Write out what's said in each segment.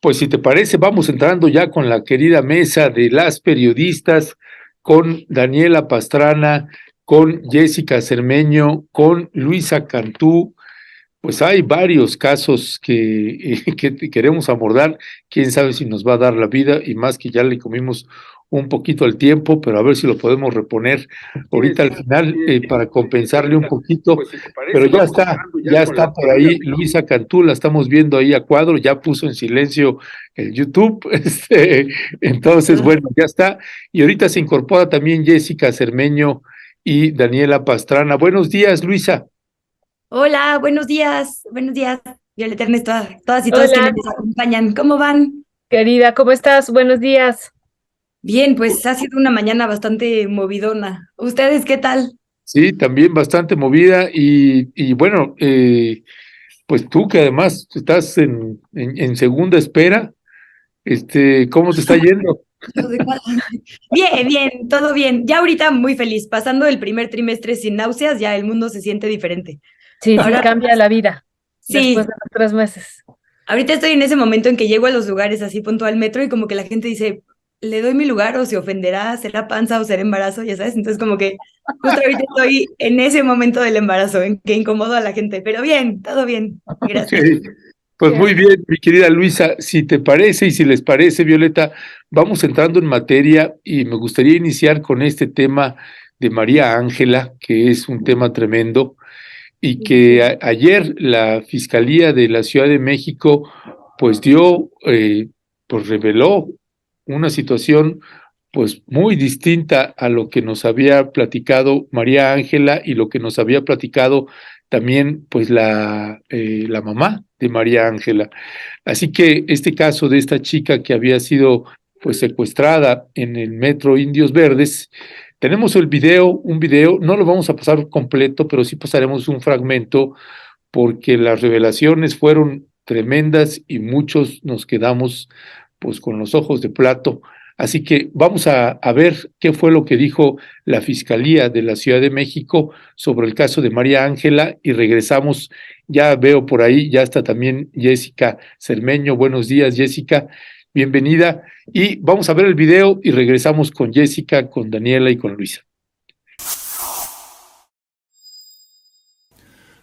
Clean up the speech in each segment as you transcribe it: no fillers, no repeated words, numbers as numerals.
pues si te parece, vamos entrando ya con la querida mesa de las periodistas, con Daniela Pastrana, con Jessica Cermeño, con Luisa Cantú. Pues hay varios casos que queremos abordar. Quién sabe si nos va a dar la vida, y más que ya le comimos un poquito al tiempo, pero a ver si lo podemos reponer ahorita al final para compensarle un poquito. Pero ya está por ahí Luisa Cantú, la estamos viendo ahí a cuadro, ya puso en silencio el YouTube, entonces bueno, ya está. Y ahorita se incorpora también Jessica Cermeño y Daniela Pastrana. Buenos días, Luisa. Hola, buenos días, Violeta Ernesto, todas y todos Hola, quienes nos acompañan. ¿Cómo van? querida, ¿cómo estás? Buenos días. Bien, pues ha sido una mañana bastante movidona. ¿Ustedes qué tal? Sí, también bastante movida y bueno, pues tú que además estás en segunda espera, ¿cómo te está yendo? Yo de cuál- Bien, bien, todo bien. Ya ahorita muy feliz. Pasando el primer trimestre sin náuseas, ya el mundo se siente diferente. Sí, sí, Ahora, cambia la vida después sí, de los 3 meses. ahorita estoy en ese momento en que llego a los lugares así punto al metro y como que la gente dice, ¿le doy mi lugar o se ofenderá? ¿Será panza o será embarazo? Ya sabes, entonces como que justo ahorita estoy en ese momento del embarazo, en que incomodo a la gente, pero bien, todo bien, Ok, gracias. pues muy Bien. bien, mi querida Luisa, si te parece y si les parece, Violeta, vamos entrando en materia y me gustaría iniciar con este tema de María Ángela, que es un tema tremendo y que ayer la Fiscalía de la Ciudad de México pues pues reveló una situación pues muy distinta a lo que nos había platicado María Ángela y lo que nos había platicado también pues la mamá de María Ángela. Así que este caso de esta chica que había sido pues secuestrada en el metro Indios Verdes, tenemos el video, un video, no lo vamos a pasar completo, pero sí pasaremos un fragmento porque las revelaciones fueron tremendas y muchos nos quedamos pues con los ojos de plato. Así que vamos a ver qué fue lo que dijo la Fiscalía de la Ciudad de México sobre el caso de María Ángela y regresamos. Ya veo por ahí, ya está también Jessica Cermeño. Buenos días, Jessica. Bienvenida. Y vamos a ver el video y regresamos con Jessica, con Daniela y con Luisa.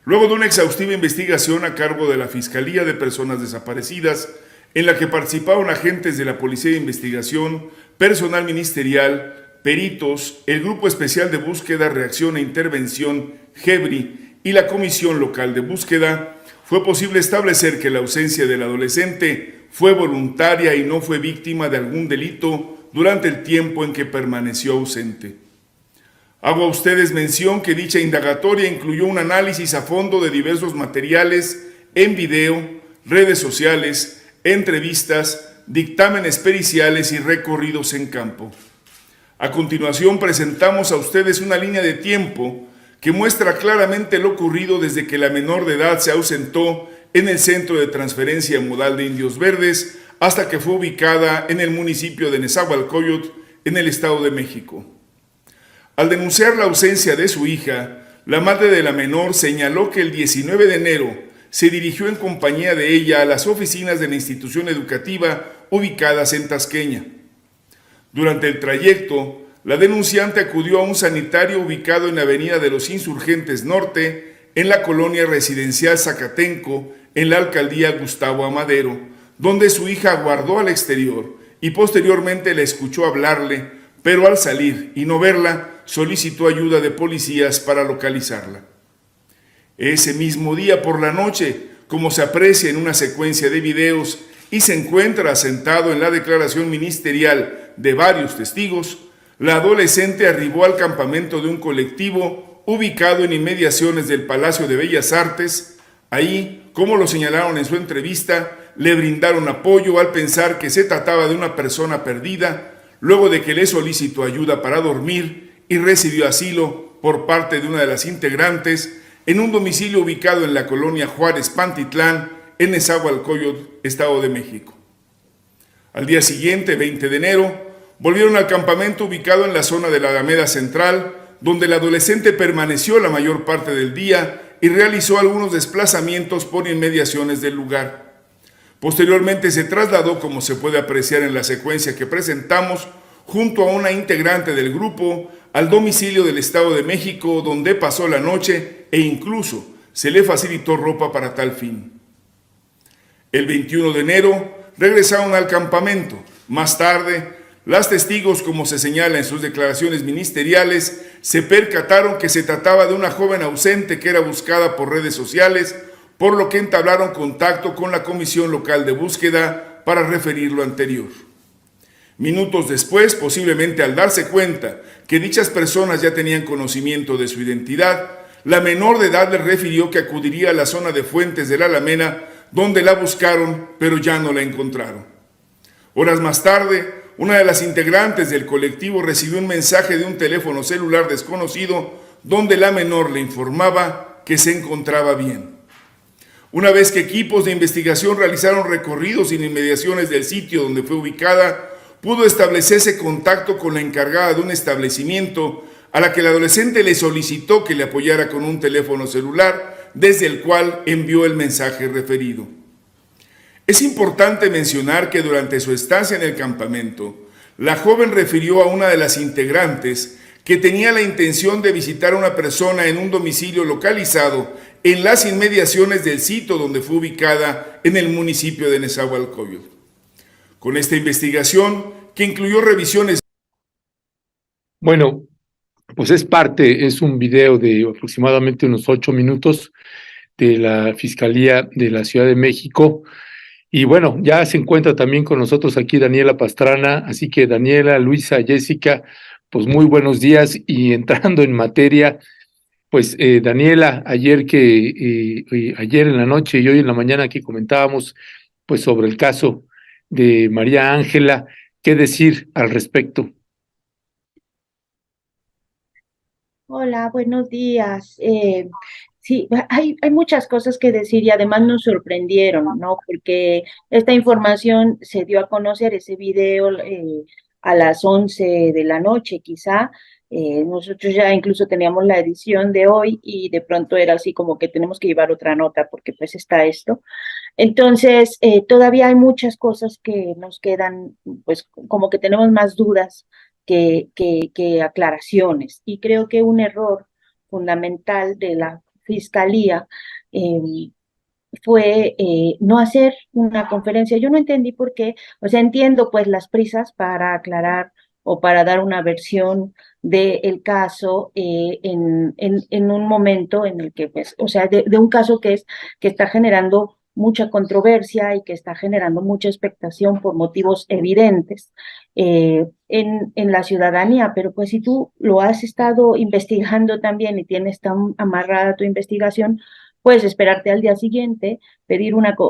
Luego de una exhaustiva investigación a cargo de la Fiscalía de Personas Desaparecidas, en la que participaron agentes de la Policía de Investigación, personal ministerial, peritos, el Grupo Especial de Búsqueda, Reacción e Intervención, GEBRI, y la Comisión Local de Búsqueda, fue posible establecer que la ausencia del adolescente fue voluntaria y no fue víctima de algún delito durante el tiempo en que permaneció ausente. Hago a ustedes mención que dicha indagatoria incluyó un análisis a fondo de diversos materiales en video, redes sociales, entrevistas, dictámenes periciales y recorridos en campo. A continuación presentamos a ustedes una línea de tiempo que muestra claramente lo ocurrido desde que la menor de edad se ausentó en el Centro de Transferencia Modal de Indios Verdes hasta que fue ubicada en el municipio de Nezahualcóyotl, en el Estado de México. Al denunciar la ausencia de su hija, la madre de la menor señaló que el 19 de enero se dirigió en compañía de ella a las oficinas de la institución educativa ubicadas en Tasqueña. Durante el trayecto, la denunciante acudió a un sanitario ubicado en la Avenida de los Insurgentes Norte, en la colonia residencial Zacatenco, en la alcaldía Gustavo Amadero, donde su hija aguardó al exterior y posteriormente la escuchó hablarle, pero al salir y no verla, solicitó ayuda de policías para localizarla. Ese mismo día por la noche, como se aprecia en una secuencia de videos y se encuentra asentado en la declaración ministerial de varios testigos, la adolescente arribó al campamento de un colectivo ubicado en inmediaciones del Palacio de Bellas Artes. Ahí, como lo señalaron en su entrevista, le brindaron apoyo al pensar que se trataba de una persona perdida, luego de que le solicitó ayuda para dormir y recibió asilo por parte de una de las integrantes en un domicilio ubicado en la colonia Juárez Pantitlán, en Nezahualcóyotl, Estado de México. Al día siguiente, 20 de enero, volvieron al campamento ubicado en la zona de la Alameda Central, donde el adolescente permaneció la mayor parte del día y realizó algunos desplazamientos por inmediaciones del lugar. Posteriormente se trasladó, como se puede apreciar en la secuencia que presentamos, junto a una integrante del grupo, al domicilio del Estado de México, donde pasó la noche e incluso se le facilitó ropa para tal fin. El 21 de enero regresaron al campamento. Más tarde, las testigos, como se señala en sus declaraciones ministeriales, se percataron que se trataba de una joven ausente que era buscada por redes sociales, por lo que entablaron contacto con la Comisión Local de Búsqueda para referir lo anterior. Minutos después, posiblemente al darse cuenta que dichas personas ya tenían conocimiento de su identidad, la menor de edad les refirió que acudiría a la zona de Fuentes de la Alameda, donde la buscaron, pero ya no la encontraron. Horas más tarde, una de las integrantes del colectivo recibió un mensaje de un teléfono celular desconocido, donde la menor le informaba que se encontraba bien. Una vez que equipos de investigación realizaron recorridos en inmediaciones del sitio donde fue ubicada, pudo establecerse contacto con la encargada de un establecimiento a la que el adolescente le solicitó que le apoyara con un teléfono celular, desde el cual envió el mensaje referido. Es importante mencionar que durante su estancia en el campamento, la joven refirió a una de las integrantes que tenía la intención de visitar a una persona en un domicilio localizado en las inmediaciones del sitio donde fue ubicada en el municipio de Nezahualcóyotl. Con esta investigación, que incluyó revisiones. Bueno, pues es un video de aproximadamente unos 8 minutos de la Fiscalía de la Ciudad de México. Y bueno, ya se encuentra también con nosotros aquí Daniela Pastrana, así que Daniela, Luisa, Jessica, pues muy buenos días. Y entrando en materia, pues Daniela, ayer en la noche y hoy en la mañana que comentábamos pues sobre el caso de María Ángela, ¿qué decir al respecto? Hola, buenos días. Sí, hay muchas cosas que decir y además nos sorprendieron, ¿no? Porque esta información se dio a conocer, ese video, a las 11 de la noche, quizá. Nosotros ya incluso teníamos la edición de hoy y de pronto era así como que tenemos que llevar otra nota porque pues está esto. Entonces, todavía hay muchas cosas que nos quedan, pues como que tenemos más dudas que aclaraciones. Y creo que un error fundamental de la Fiscalía fue no hacer una conferencia. Yo no entendí por qué, o sea, entiendo pues las prisas para aclarar o para dar una versión del caso en un momento en el que, pues, o sea, de un caso que está generando mucha controversia y que está generando mucha expectación por motivos evidentes en la ciudadanía, pero pues si tú lo has estado investigando también y tienes tan amarrada tu investigación, puedes esperarte al día siguiente,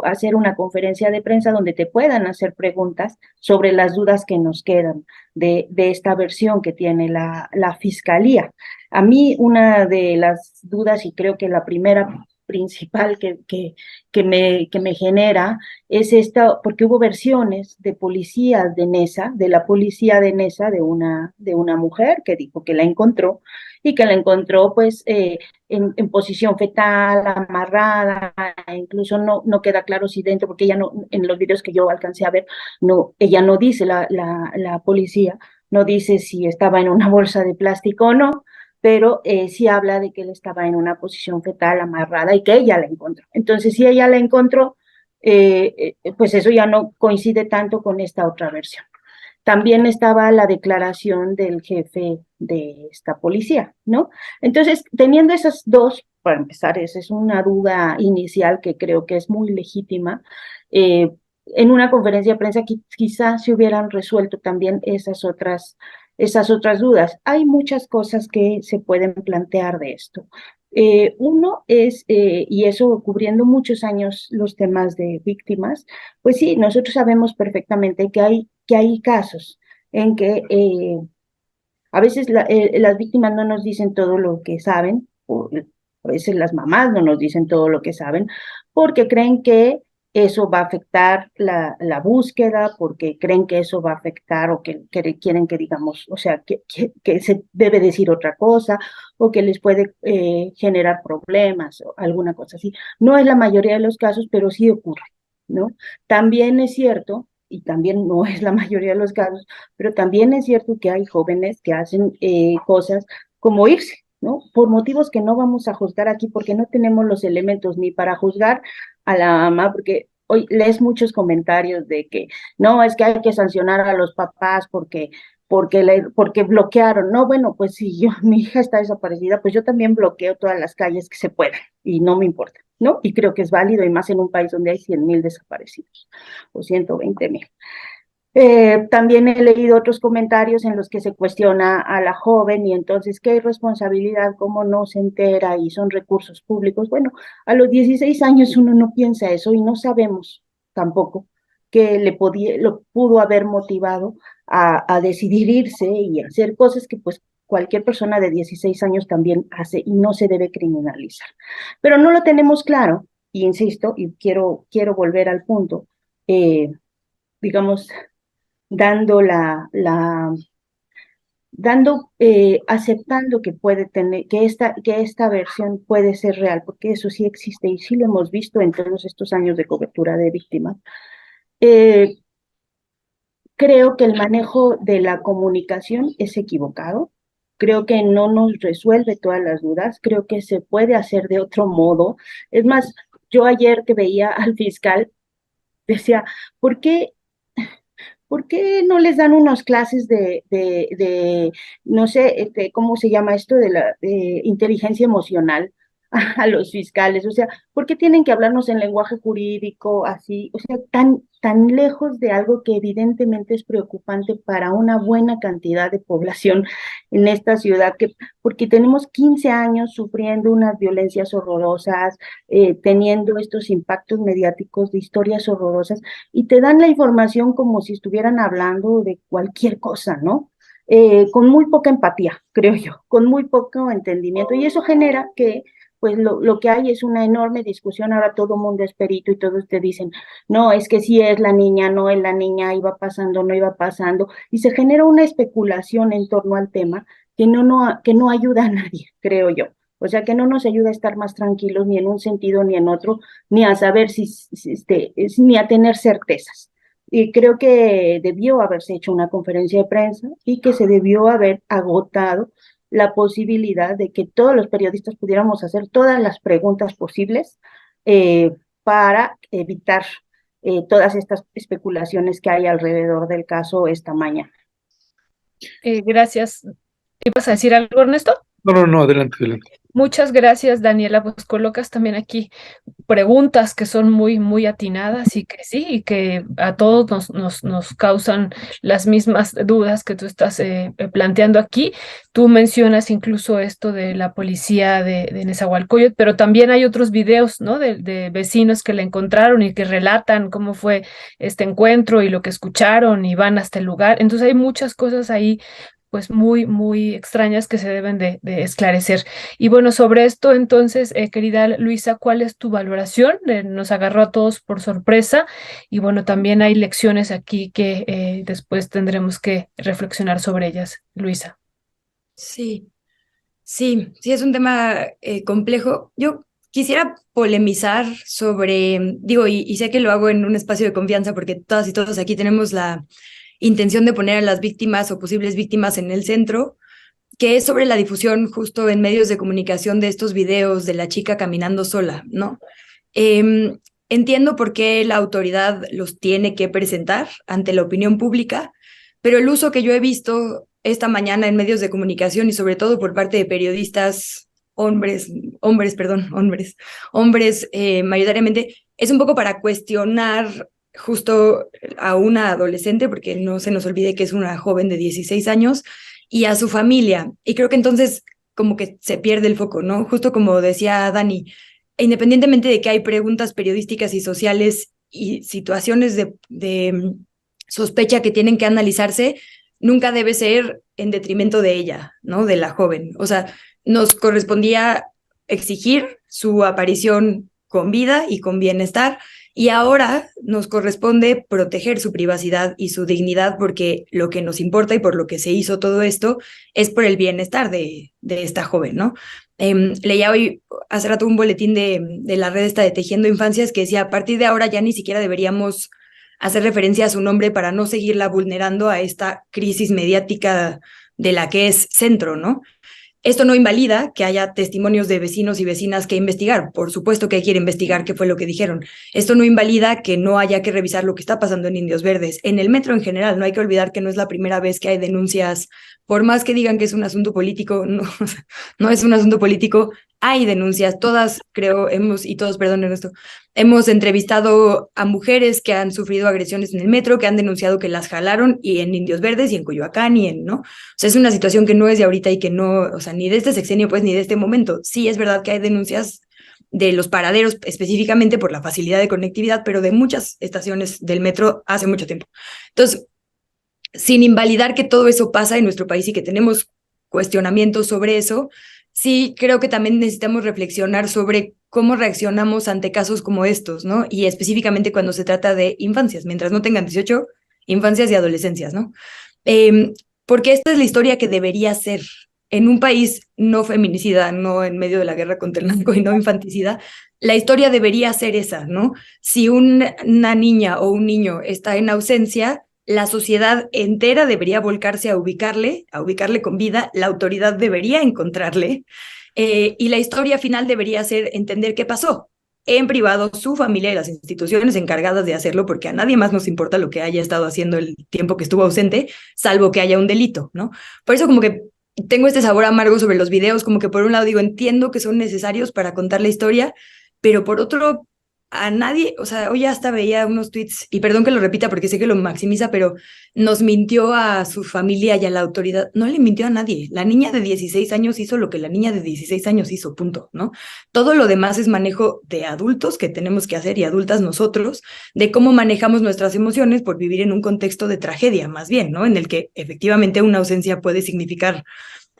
hacer una conferencia de prensa donde te puedan hacer preguntas sobre las dudas que nos quedan de esta versión que tiene la Fiscalía. A mí una de las dudas, y creo que la primera principal que me genera es esta, porque hubo versiones de policías de Nesa, de la policía de Nesa, de una mujer que dijo que la encontró y que la encontró pues en posición fetal, amarrada, incluso no queda claro si dentro, porque ella no, en los videos que yo alcancé a ver, no, ella no dice, la policía no dice si estaba en una bolsa de plástico o no, pero sí habla de que él estaba en una posición fetal amarrada y que ella la encontró. Entonces, si ella la encontró, pues eso ya no coincide tanto con esta otra versión. También estaba la declaración del jefe de esta policía, ¿no? Entonces, teniendo esas dos, para empezar, esa es una duda inicial que creo que es muy legítima. En una conferencia de prensa quizás se hubieran resuelto también esas otras dudas. Hay muchas cosas que se pueden plantear de esto. Uno es, y eso cubriendo muchos años los temas de víctimas, pues sí, nosotros sabemos perfectamente que hay casos en que a veces las víctimas no nos dicen todo lo que saben, o a veces las mamás no nos dicen todo lo que saben, porque creen que eso va a afectar la búsqueda, porque creen que eso va a afectar o que quieren que digamos, o sea, que se debe decir otra cosa o que les puede generar problemas o alguna cosa así. No es la mayoría de los casos, pero sí ocurre. ¿no? También es cierto, y también no es la mayoría de los casos, pero también es cierto que hay jóvenes que hacen cosas como irse, ¿no? Por motivos que no vamos a juzgar aquí, porque no tenemos los elementos ni para juzgar a la mamá, porque hoy lees muchos comentarios de que no, es que hay que sancionar a los papás porque bloquearon. No, bueno, pues si mi hija está desaparecida, pues yo también bloqueo todas las calles que se puedan y no me importa, ¿no? Y creo que es válido, y más en un país donde hay 100,000 desaparecidos o 120,000. También he leído otros comentarios en los que se cuestiona a la joven y entonces, ¿qué responsabilidad? ¿Cómo no se entera? Y son recursos públicos. Bueno, a los 16 años uno no piensa eso y no sabemos tampoco que lo pudo haber motivado a decidir irse y hacer cosas que pues cualquier persona de 16 años también hace y no se debe criminalizar. Pero no lo tenemos claro, y insisto, y quiero volver al punto, digamos, dando aceptando que puede tener, que esta versión puede ser real, porque eso sí existe y sí lo hemos visto en todos estos años de cobertura de víctimas. Creo que el manejo de la comunicación es equivocado. Creo que no nos resuelve todas las dudas. Creo que se puede hacer de otro modo. Es más, yo ayer que veía al fiscal decía, ¿por qué no les dan unas clases no sé, cómo se llama esto, de inteligencia emocional a los fiscales? O sea, ¿por qué tienen que hablarnos en lenguaje jurídico así? O sea, tan lejos de algo que evidentemente es preocupante para una buena cantidad de población en esta ciudad, porque tenemos 15 años sufriendo unas violencias horrorosas, teniendo estos impactos mediáticos de historias horrorosas, y te dan la información como si estuvieran hablando de cualquier cosa, ¿no? Con muy poca empatía, creo yo, con muy poco entendimiento, y eso genera que pues lo que hay es una enorme discusión. Ahora todo el mundo es perito y todos te dicen, no, es que sí es la niña, no es la niña, iba pasando, no iba pasando, y se genera una especulación en torno al tema que no ayuda a nadie, creo yo. O sea, que no nos ayuda a estar más tranquilos ni en un sentido ni en otro, ni a saber ni a tener certezas. Y creo que debió haberse hecho una conferencia de prensa y que se debió haber agotado la posibilidad de que todos los periodistas pudiéramos hacer todas las preguntas posibles, para evitar todas estas especulaciones que hay alrededor del caso esta mañana. Gracias. ¿Ibas a decir algo, Ernesto? No, adelante, adelante. Muchas gracias, Daniela. Pues colocas también aquí preguntas que son muy, muy atinadas y que sí, y que a todos nos causan las mismas dudas que tú estás planteando aquí. Tú mencionas incluso esto de la policía de Nezahualcóyotl, pero también hay otros videos, ¿no? De vecinos que la encontraron y que relatan cómo fue este encuentro y lo que escucharon y van hasta el lugar. Entonces hay muchas cosas ahí pues muy, muy extrañas que se deben de esclarecer. Y bueno, sobre esto entonces, querida Luisa, ¿cuál es tu valoración? Nos agarró a todos por sorpresa y bueno, también hay lecciones aquí que después tendremos que reflexionar sobre ellas. Luisa. Sí, es un tema complejo. Yo quisiera polemizar sobre, digo, y sé que lo hago en un espacio de confianza porque todas y todos aquí tenemos la intención de poner a las víctimas o posibles víctimas en el centro, que es sobre la difusión justo en medios de comunicación de estos videos de la chica caminando sola, ¿no? Entiendo por qué la autoridad los tiene que presentar ante la opinión pública, pero el uso que yo he visto esta mañana en medios de comunicación y sobre todo por parte de periodistas hombres, mayoritariamente, es un poco para cuestionar justo a una adolescente, porque no se nos olvide que es una joven de 16 años, y a su familia. Y creo que entonces como que se pierde el foco, ¿no? Justo como decía Dani, independientemente de que hay preguntas periodísticas y sociales y situaciones de sospecha que tienen que analizarse, nunca debe ser en detrimento de ella, ¿no? De la joven. O sea, nos correspondía exigir su aparición con vida y con bienestar, y ahora nos corresponde proteger su privacidad y su dignidad, porque lo que nos importa y por lo que se hizo todo esto es por el bienestar de esta joven, ¿no? Leía hoy, hace rato, un boletín de la red esta de Tejiendo Infancias que decía, a partir de ahora ya ni siquiera deberíamos hacer referencia a su nombre para no seguirla vulnerando a esta crisis mediática de la que es centro, ¿no? Esto no invalida que haya testimonios de vecinos y vecinas que investigar. Por supuesto que hay que ir a investigar qué fue lo que dijeron. Esto no invalida que no haya que revisar lo que está pasando en Indios Verdes. En el metro en general, no hay que olvidar que no es la primera vez que hay denuncias, por más que digan que es un asunto político, no, no es un asunto político, hay denuncias. Todas, creo, y todos, perdonen esto, hemos entrevistado a mujeres que han sufrido agresiones en el metro, que han denunciado que las jalaron, y en Indios Verdes y en Coyoacán ¿no? O sea, es una situación que no es de ahorita y que no, o sea, ni de este sexenio, pues, ni de este momento. Sí es verdad que hay denuncias de los paraderos específicamente por la facilidad de conectividad, pero de muchas estaciones del metro hace mucho tiempo. Entonces, sin invalidar que todo eso pasa en nuestro país y que tenemos cuestionamientos sobre eso, sí creo que también necesitamos reflexionar sobre cómo reaccionamos ante casos como estos, ¿no? Y específicamente cuando se trata de infancias, mientras no tengan 18, infancias y adolescencias, ¿no? Porque esta es la historia que debería ser. En un país no feminicida, no en medio de la guerra contra el narco y no infanticida, la historia debería ser esa, ¿no? Si una niña o un niño está en ausencia, la sociedad entera debería volcarse a ubicarle con vida, la autoridad debería encontrarle, y la historia final debería ser entender qué pasó. En privado, su familia y las instituciones encargadas de hacerlo, porque a nadie más nos importa lo que haya estado haciendo el tiempo que estuvo ausente, salvo que haya un delito, ¿no? Por eso como que tengo este sabor amargo sobre los videos, como que por un lado digo, entiendo que son necesarios para contar la historia, pero por otro, a nadie, o sea, hoy hasta veía unos tweets, y perdón que lo repita porque sé que lo maximiza, pero nos mintió a su familia y a la autoridad. No le mintió a nadie. La niña de 16 años hizo lo que la niña de 16 años hizo, punto, ¿no? Todo lo demás es manejo de adultos que tenemos que hacer, y adultas nosotros, de cómo manejamos nuestras emociones por vivir en un contexto de tragedia, más bien, ¿no? En el que efectivamente una ausencia puede significar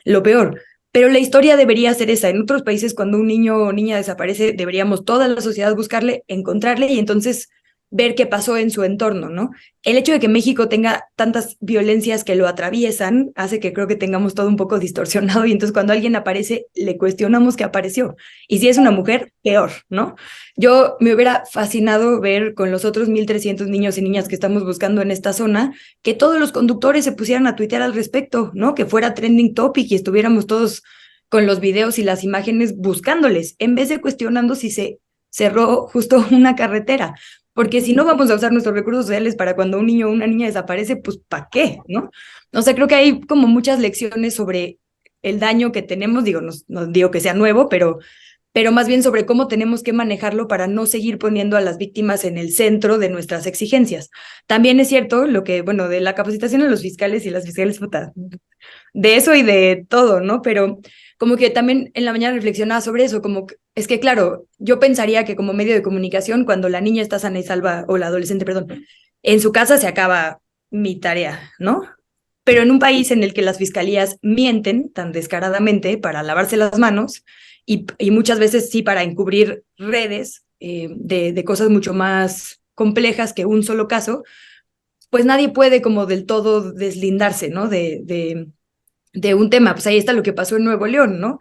lo peor. Pero la historia debería ser esa. En otros países, cuando un niño o niña desaparece, deberíamos toda la sociedad buscarle, encontrarle y entonces ver qué pasó en su entorno, ¿no? El hecho de que México tenga tantas violencias que lo atraviesan hace que creo que tengamos todo un poco distorsionado, y entonces cuando alguien aparece, le cuestionamos que apareció. Y si es una mujer, peor, ¿no? Yo me hubiera fascinado ver con los otros 1,300 niños y niñas que estamos buscando en esta zona, que todos los conductores se pusieran a tuitear al respecto, ¿no? Que fuera trending topic y estuviéramos todos con los videos y las imágenes buscándoles, en vez de cuestionando si se cerró justo una carretera. Porque si no vamos a usar nuestros recursos sociales para cuando un niño o una niña desaparece, pues ¿para qué? ¿No? O sea, creo que hay como muchas lecciones sobre el daño que tenemos, digo, no digo que sea nuevo, pero más bien sobre cómo tenemos que manejarlo para no seguir poniendo a las víctimas en el centro de nuestras exigencias. También es cierto lo que, bueno, de la capacitación de los fiscales y las fiscales, puta, de eso y de todo, ¿no? Pero como que también en la mañana reflexionaba sobre eso, como que, es que claro, yo pensaría que como medio de comunicación, cuando la niña está sana y salva, o la adolescente, perdón, en su casa se acaba mi tarea, ¿no? Pero en un país en el que las fiscalías mienten tan descaradamente para lavarse las manos y muchas veces sí para encubrir redes de cosas mucho más complejas que un solo caso, pues nadie puede como del todo deslindarse, ¿no? De un tema. Pues ahí está lo que pasó en Nuevo León, ¿no?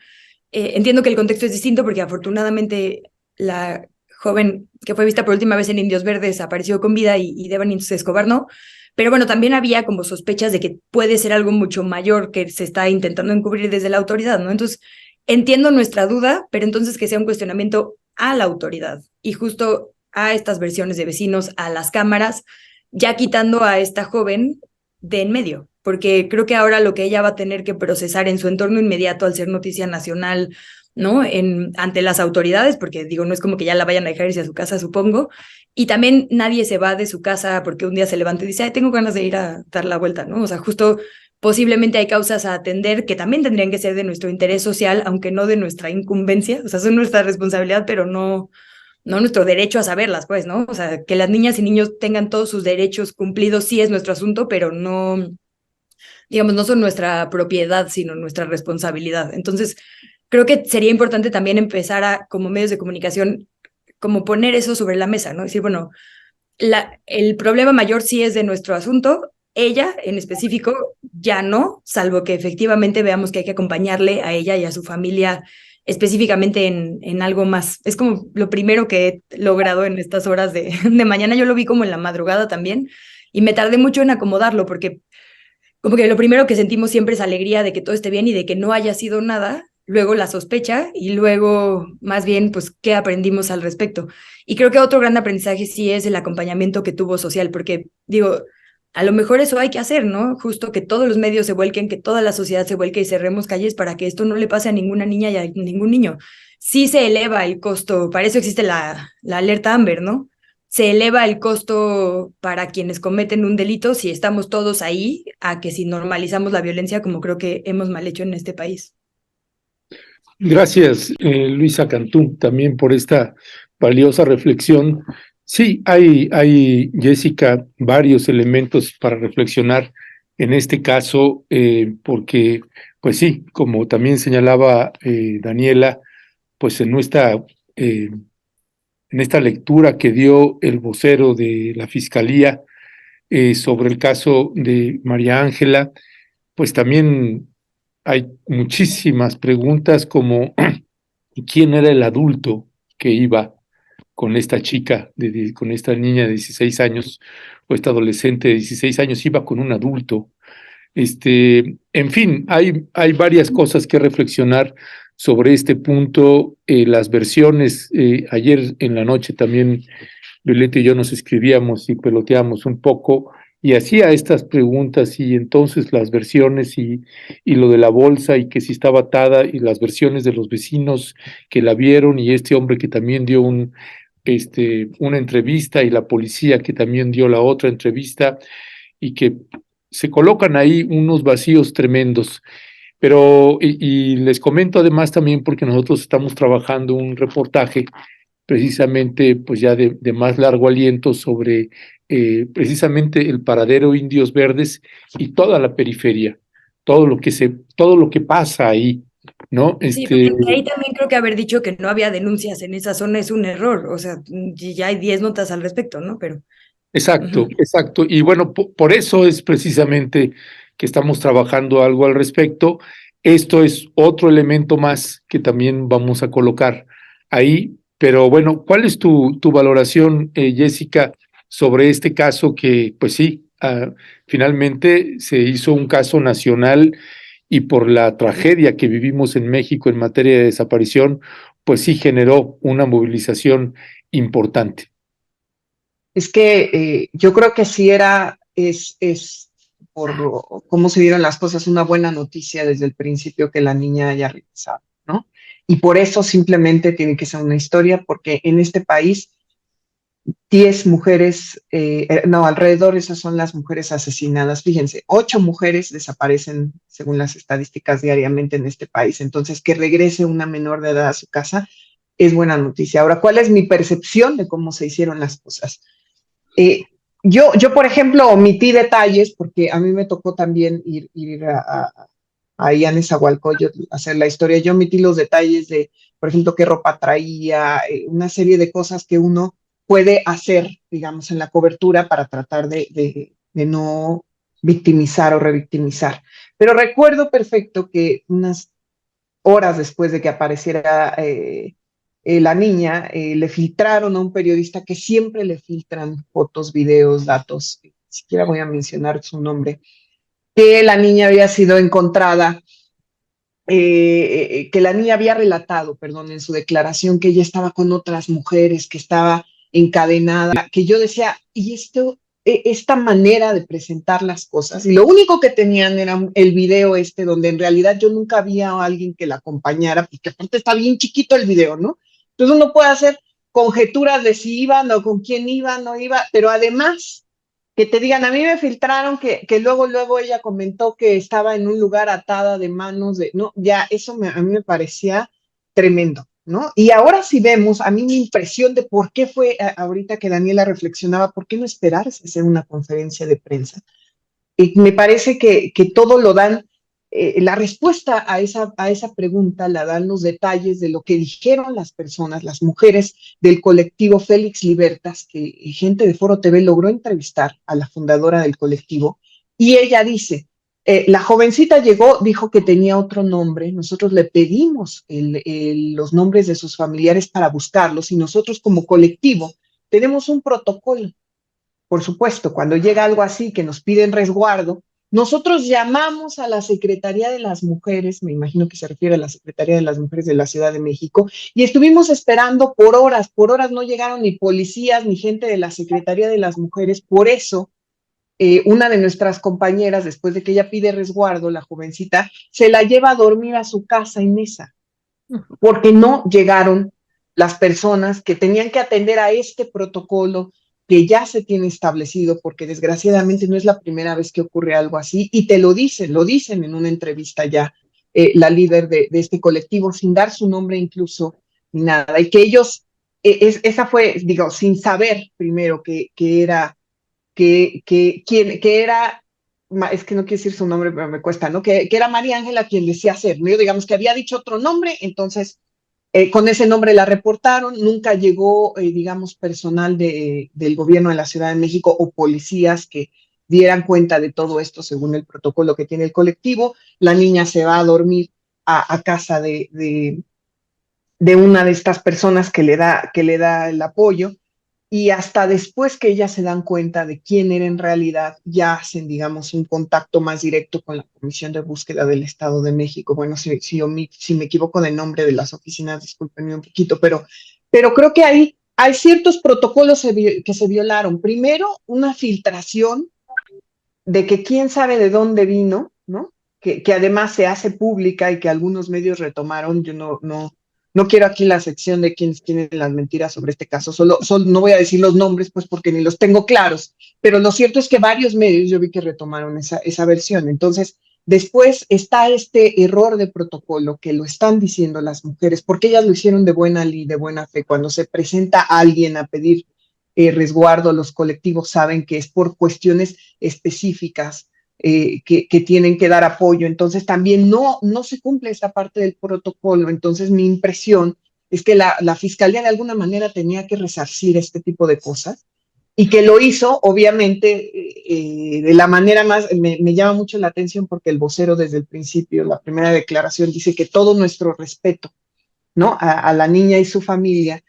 Entiendo que el contexto es distinto porque afortunadamente la joven que fue vista por última vez en Indios Verdes apareció con vida y Devani Escobar no. Pero bueno, también había como sospechas de que puede ser algo mucho mayor que se está intentando encubrir desde la autoridad, ¿no? Entonces, entiendo nuestra duda, pero entonces que sea un cuestionamiento a la autoridad y justo a estas versiones de vecinos, a las cámaras, ya quitando a esta joven de en medio, porque creo que ahora lo que ella va a tener que procesar en su entorno inmediato al ser noticia nacional, ¿no? Ante las autoridades, porque digo, no es como que ya la vayan a dejar irse a su casa, supongo, y también nadie se va de su casa porque un día se levanta y dice, ay, tengo ganas de ir a dar la vuelta, ¿no? O sea, justo posiblemente hay causas a atender que también tendrían que ser de nuestro interés social, aunque no de nuestra incumbencia, o sea, son nuestra responsabilidad, pero no nuestro derecho a saberlas, pues, ¿no? O sea, que las niñas y niños tengan todos sus derechos cumplidos sí es nuestro asunto, pero no, digamos, no son nuestra propiedad, sino nuestra responsabilidad. Entonces, creo que sería importante también empezar a, como medios de comunicación, como poner eso sobre la mesa, ¿no? Decir, bueno, el problema mayor sí es de nuestro asunto, ella en específico ya no, salvo que efectivamente veamos que hay que acompañarle a ella y a su familia específicamente en algo más. Es como lo primero que he logrado en estas horas de mañana. Yo lo vi como en la madrugada también y me tardé mucho en acomodarlo porque como que lo primero que sentimos siempre es alegría de que todo esté bien y de que no haya sido nada, luego la sospecha y luego más bien pues qué aprendimos al respecto. Y creo que otro gran aprendizaje sí es el acompañamiento que tuvo social, porque digo, a lo mejor eso hay que hacer, ¿no? Justo que todos los medios se vuelquen, que toda la sociedad se vuelque y cerremos calles para que esto no le pase a ninguna niña y a ningún niño. Sí se eleva el costo, para eso existe la alerta Amber, ¿no? Se eleva el costo para quienes cometen un delito si estamos todos ahí, a que si normalizamos la violencia, como creo que hemos mal hecho en este país. Gracias, Luisa Cantú, también por esta valiosa reflexión. Sí, Jessica, varios elementos para reflexionar en este caso, porque, pues sí, como también señalaba Daniela, pues en esta lectura que dio el vocero de la Fiscalía sobre el caso de María Ángela, pues también hay muchísimas preguntas como quién era el adulto que iba con esta chica, con esta niña de 16 años, o esta adolescente de 16 años, iba con un adulto. En fin, hay varias cosas que reflexionar sobre este punto. Las versiones, ayer en la noche también Violeta y yo nos escribíamos y peloteábamos un poco y hacía estas preguntas y entonces las versiones y lo de la bolsa y que si estaba atada y las versiones de los vecinos que la vieron y este hombre que también dio una entrevista y la policía que también dio la otra entrevista y que se colocan ahí unos vacíos tremendos. Pero, y les comento además también porque nosotros estamos trabajando un reportaje precisamente pues ya de más largo aliento sobre precisamente el paradero Indios Verdes y toda la periferia, todo lo que pasa ahí, ¿no? Sí, porque ahí también creo que haber dicho que no había denuncias en esa zona es un error, o sea, ya hay 10 notas al respecto, ¿no? Pero Exacto, ujú. exacto. Y bueno, por eso es precisamente que estamos trabajando algo al respecto. Esto es otro elemento más que también vamos a colocar ahí. Pero bueno, ¿cuál es tu valoración, Jessica, sobre este caso que, pues sí, finalmente se hizo un caso nacional y por la tragedia que vivimos en México en materia de desaparición, pues sí generó una movilización importante? Es que yo creo que sí es por cómo se dieron las cosas, una buena noticia desde el principio que la niña haya regresado, ¿no? Y por eso simplemente tiene que ser una historia, porque en este país 10 mujeres, no, alrededor esas son las mujeres asesinadas. Fíjense, 8 mujeres desaparecen según las estadísticas diariamente en este país. Entonces, que regrese una menor de edad a su casa es buena noticia. Ahora, ¿cuál es mi percepción de cómo se hicieron las cosas? Yo, por ejemplo, omití detalles porque a mí me tocó también ir ahí a Nezahualcóyotl a hacer la historia. Yo omití los detalles de, por ejemplo, qué ropa traía, una serie de cosas que uno puede hacer, digamos, en la cobertura para tratar de no victimizar o revictimizar. Pero recuerdo perfecto que unas horas después de que apareciera la niña, le filtraron a un periodista que siempre le filtran fotos, videos, datos, ni siquiera voy a mencionar su nombre, que la niña había sido encontrada, que la niña había relatado, perdón, en su declaración que ella estaba con otras mujeres, que estaba encadenada, que yo decía, ¿y esta manera de presentar las cosas? Y lo único que tenían era el video donde en realidad yo nunca había a alguien que la acompañara, porque aparte está bien chiquito el video, ¿no? Entonces uno puede hacer conjeturas de si iban o con quién iba, no iba, pero además que te digan, a mí me filtraron que luego ella comentó que estaba en un lugar atada de manos, no, ya eso a mí me parecía tremendo, ¿no? Y ahora sí vemos, a mí mi impresión de por qué fue, ahorita que Daniela reflexionaba, ¿por qué no esperarse a hacer una conferencia de prensa? Y me parece que todo lo dan, la respuesta a esa pregunta la dan los detalles de lo que dijeron las personas, las mujeres del colectivo Félix Libertas, que gente de Foro TV logró entrevistar a la fundadora del colectivo, y ella dice, La jovencita llegó, dijo que tenía otro nombre, nosotros le pedimos los nombres de sus familiares para buscarlos y nosotros como colectivo tenemos un protocolo. Por supuesto, cuando llega algo así que nos piden resguardo, nosotros llamamos a la Secretaría de las Mujeres, me imagino que se refiere a la Secretaría de las Mujeres de la Ciudad de México, y estuvimos esperando por horas no llegaron ni policías ni gente de la Secretaría de las Mujeres, por eso una de nuestras compañeras, después de que ella pide resguardo, la jovencita, se la lleva a dormir a su casa en esa, porque no llegaron las personas que tenían que atender a este protocolo que ya se tiene establecido, porque desgraciadamente no es la primera vez que ocurre algo así, y te lo dicen en una entrevista ya la líder de este colectivo, sin dar su nombre incluso, ni nada, y que ellos, esa fue, digo, sin saber primero que era que era, es que no quiero decir su nombre, pero me cuesta, ¿no? Que era María Ángela quien decía ser, ¿no? Digamos que había dicho otro nombre, entonces con ese nombre la reportaron, nunca llegó, digamos, personal del gobierno de la Ciudad de México o policías que dieran cuenta de todo esto según el protocolo que tiene el colectivo. La niña se va a dormir a casa de una de estas personas que le da el apoyo y hasta después que ellas se dan cuenta de quién era en realidad, ya hacen, digamos, un contacto más directo con la Comisión de Búsqueda del Estado de México. Bueno, si me equivoco de nombre de las oficinas, discúlpenme un poquito, pero creo que hay ciertos protocolos que se violaron. Primero, una filtración de que quién sabe de dónde vino, ¿no? Que además se hace pública y que algunos medios retomaron. Yo no quiero aquí la sección de quienes tienen las mentiras sobre este caso, solo no voy a decir los nombres, pues porque ni los tengo claros, pero lo cierto es que varios medios yo vi que retomaron esa versión. Entonces, después está este error de protocolo que lo están diciendo las mujeres, porque ellas lo hicieron de buena fe. Cuando se presenta alguien a pedir resguardo, los colectivos saben que es por cuestiones específicas que tienen que dar apoyo. Entonces también no se cumple esta parte del protocolo. Entonces mi impresión es que la fiscalía de alguna manera tenía que resarcir este tipo de cosas y que lo hizo, obviamente, de la manera más, me llama mucho la atención porque el vocero desde el principio, la primera declaración, dice que todo nuestro respeto, ¿no? A la niña y su familia,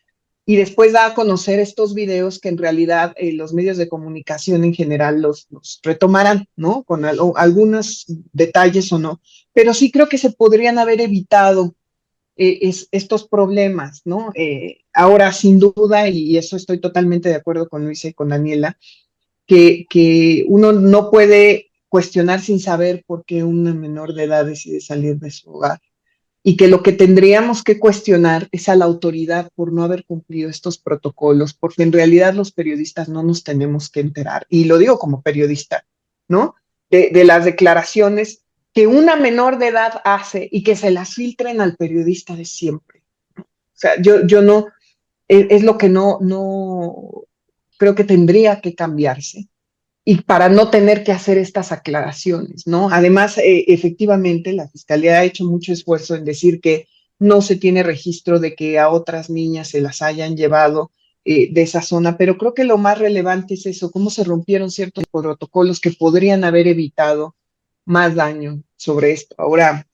y después da a conocer estos videos que en realidad los medios de comunicación en general los retomarán, ¿no? Con algunos detalles o no, pero sí creo que se podrían haber evitado estos problemas, ¿no? Ahora, sin duda, y eso estoy totalmente de acuerdo con Luisa y con Daniela, que uno no puede cuestionar sin saber por qué una menor de edad decide salir de su hogar y que lo que tendríamos que cuestionar es a la autoridad por no haber cumplido estos protocolos, porque en realidad los periodistas no nos tenemos que enterar, y lo digo como periodista, ¿no? De las declaraciones que una menor de edad hace y que se las filtren al periodista de siempre. O sea, yo no, es lo que no creo que tendría que cambiarse y para no tener que hacer estas aclaraciones, ¿no? Además, efectivamente, la Fiscalía ha hecho mucho esfuerzo en decir que no se tiene registro de que a otras niñas se las hayan llevado de esa zona, pero creo que lo más relevante es eso, cómo se rompieron ciertos protocolos que podrían haber evitado más daño sobre esto. Ahora,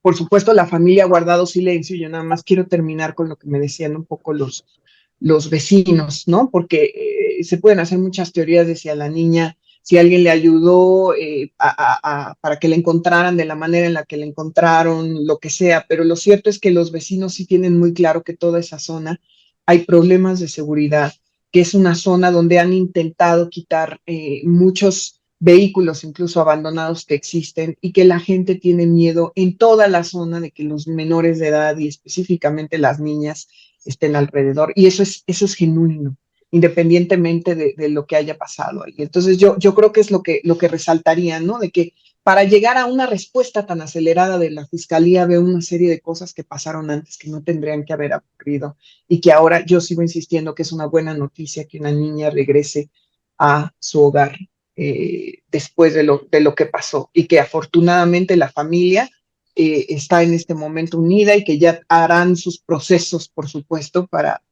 por supuesto, la familia ha guardado silencio. Yo nada más quiero terminar con lo que me decían un poco los vecinos, ¿no? Porque se pueden hacer muchas teorías de si a la niña, si alguien le ayudó para que la encontraran de la manera en la que la encontraron, lo que sea, pero lo cierto es que los vecinos sí tienen muy claro que toda esa zona hay problemas de seguridad, que es una zona donde han intentado quitar muchos vehículos incluso abandonados que existen y que la gente tiene miedo en toda la zona de que los menores de edad y específicamente las niñas estén alrededor. Y eso es genuino, independientemente de lo que haya pasado ahí. Entonces yo creo que es lo que resaltaría, ¿no? De que para llegar a una respuesta tan acelerada de la Fiscalía veo una serie de cosas que pasaron antes que no tendrían que haber ocurrido y que ahora yo sigo insistiendo que es una buena noticia que una niña regrese a su hogar después de lo que pasó y que afortunadamente la familia está en este momento unida y que ya harán sus procesos, por supuesto, para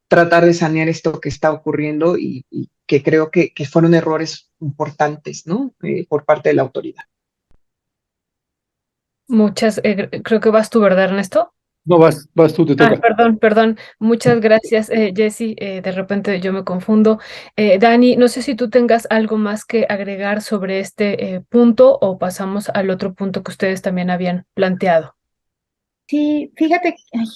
tratar de sanear esto que está ocurriendo y que creo que fueron errores importantes, ¿no? Por parte de la autoridad. Creo que vas tú, ¿verdad, Ernesto? No, vas tú, te toca. Perdón. Muchas gracias, Jessy. De repente yo me confundo. Dani, no sé si tú tengas algo más que agregar sobre este punto o pasamos al otro punto que ustedes también habían planteado. Sí, fíjate, ay,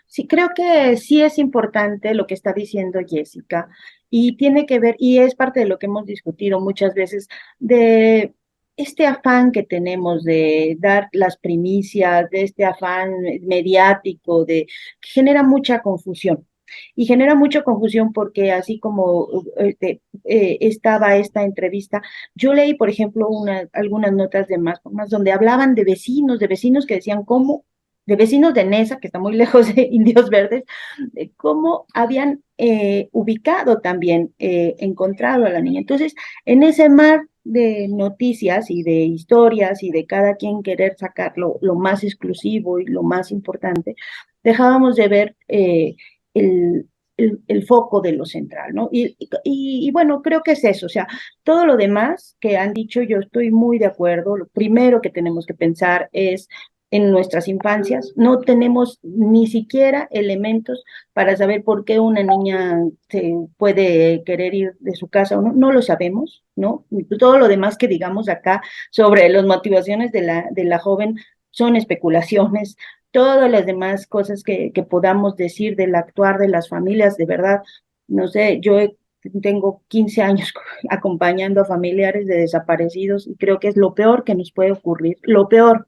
sí, creo que sí es importante lo que está diciendo Jessica y tiene que ver, y es parte de lo que hemos discutido muchas veces, de este afán que tenemos de dar las primicias, de este afán mediático, que genera mucha confusión. Y genera mucha confusión porque así como estaba esta entrevista, yo leí, por ejemplo, algunas notas de más donde hablaban de vecinos que decían cómo de vecinos de Nesa, que está muy lejos de Indios Verdes, de cómo habían ubicado también, encontrado a la niña. Entonces, en ese mar de noticias y de historias y de cada quien querer sacar lo más exclusivo y lo más importante, dejábamos de ver el foco de lo central, ¿no? Y bueno, creo que es eso, o sea, todo lo demás que han dicho, yo estoy muy de acuerdo. Lo primero que tenemos que pensar es en nuestras infancias. No tenemos ni siquiera elementos para saber por qué una niña se puede querer ir de su casa o no. No lo sabemos, ¿no? Todo lo demás que digamos acá sobre las motivaciones de la joven son especulaciones. Todas las demás cosas que podamos decir del actuar de las familias, de verdad, no sé, tengo 15 años acompañando a familiares de desaparecidos y creo que es lo peor que nos puede ocurrir, lo peor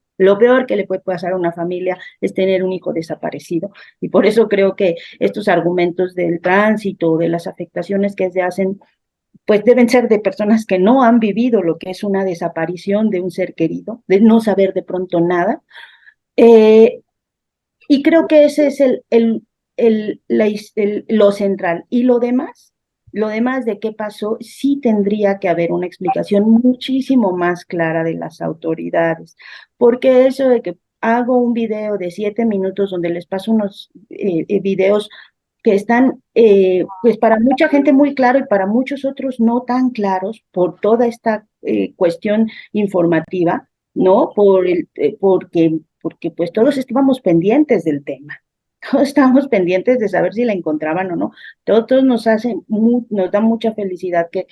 que le puede pasar a una familia es tener un hijo desaparecido. Y por eso creo que estos argumentos del tránsito, de las afectaciones que se hacen, pues deben ser de personas que no han vivido lo que es una desaparición de un ser querido, de no saber de pronto nada. Eh, y creo que ese es lo central. Y lo demás de qué pasó, sí tendría que haber una explicación muchísimo más clara de las autoridades, porque eso de que hago un video de 7 minutos donde les paso unos videos que están, pues para mucha gente muy claro y para muchos otros no tan claros por toda esta cuestión informativa, ¿no? Porque pues todos estábamos pendientes del tema. Todos estábamos pendientes de saber si la encontraban o no. Todos nos da mucha felicidad que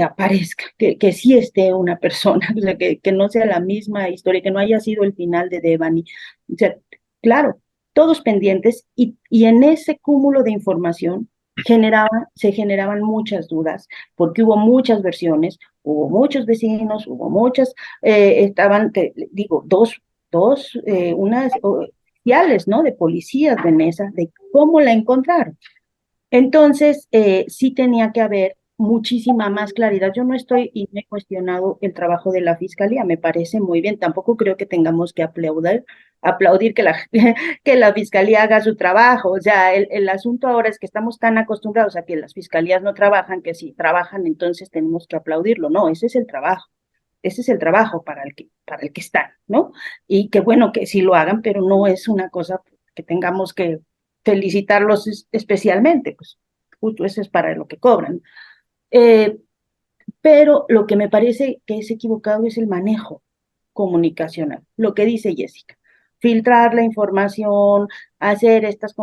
aparezca, que sí esté una persona, o sea, que no sea la misma historia, que no haya sido el final de Devani. O sea, claro, todos pendientes y en ese cúmulo de información se generaban muchas dudas, porque hubo muchas versiones, hubo muchos vecinos, hubo muchas, digo, unas oficiales, ¿no? De policías de Nesa, de cómo la encontraron. Entonces, sí tenía que haber muchísima más claridad. Yo no estoy y no he cuestionado el trabajo de la fiscalía, me parece muy bien. Tampoco creo que tengamos que aplaudir que que la fiscalía haga su trabajo. O sea, el asunto ahora es que estamos tan acostumbrados a que las fiscalías no trabajan, que si trabajan, entonces tenemos que aplaudirlo. No, ese es el trabajo. Ese es el trabajo para el que están, ¿no? Y qué bueno que sí lo hagan, pero no es una cosa que tengamos que felicitarlos especialmente, pues justo eso es para lo que cobran. Eh, pero lo que me parece que es equivocado es el manejo comunicacional, lo que dice Jessica. Filtrar la información, hacer estos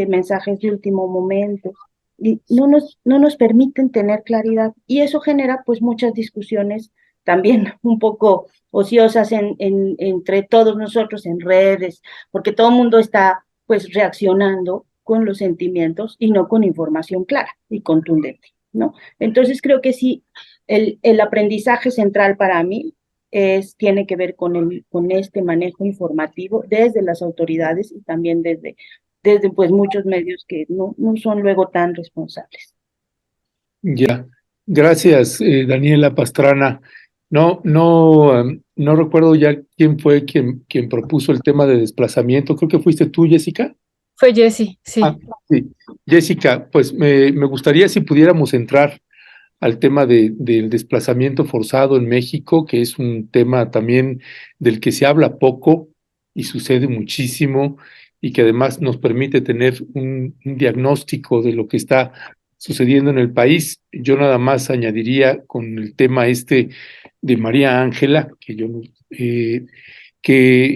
mensajes de último momento, y no nos permiten tener claridad. Y eso genera pues muchas discusiones también un poco ociosas entre todos nosotros en redes, porque todo el mundo está pues reaccionando con los sentimientos y no con información clara y contundente, ¿no? Entonces creo que sí, el aprendizaje central para mí tiene que ver con este manejo informativo desde las autoridades y también desde pues muchos medios que no son luego tan responsables. Ya, gracias, Daniela Pastrana. No recuerdo ya quién fue quien propuso el tema de desplazamiento. Creo que fuiste tú, Jessica. Fue Jessy, sí. Sí. Jessica, pues me gustaría si pudiéramos entrar al tema del desplazamiento forzado en México, que es un tema también del que se habla poco y sucede muchísimo y que además nos permite tener un diagnóstico de lo que está sucediendo en el país. Yo nada más añadiría con el tema este de María Ángela, que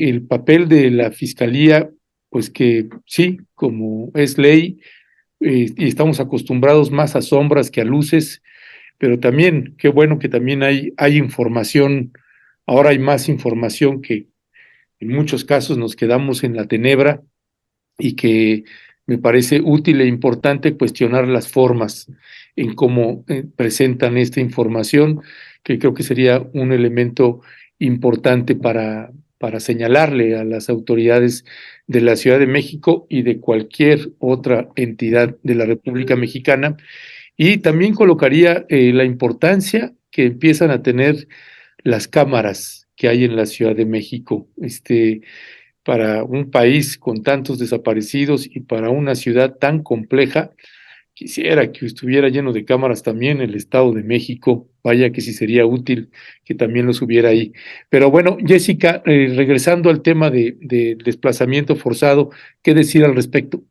el papel de la Fiscalía, pues que sí, como es ley, y estamos acostumbrados más a sombras que a luces, pero también, qué bueno que también hay información, ahora hay más información que en muchos casos nos quedamos en la tenebra y que me parece útil e importante cuestionar las formas en cómo presentan esta información, que creo que sería un elemento importante para señalarle a las autoridades de la Ciudad de México y de cualquier otra entidad de la República Mexicana. Y también colocaría la importancia que empiezan a tener las cámaras que hay en la Ciudad de México. Para un país con tantos desaparecidos y para una ciudad tan compleja, quisiera que estuviera lleno de cámaras también el Estado de México. Vaya que sí sería útil que también los hubiera ahí. Pero bueno, Jessica, regresando al tema de desplazamiento forzado, ¿qué decir al respecto?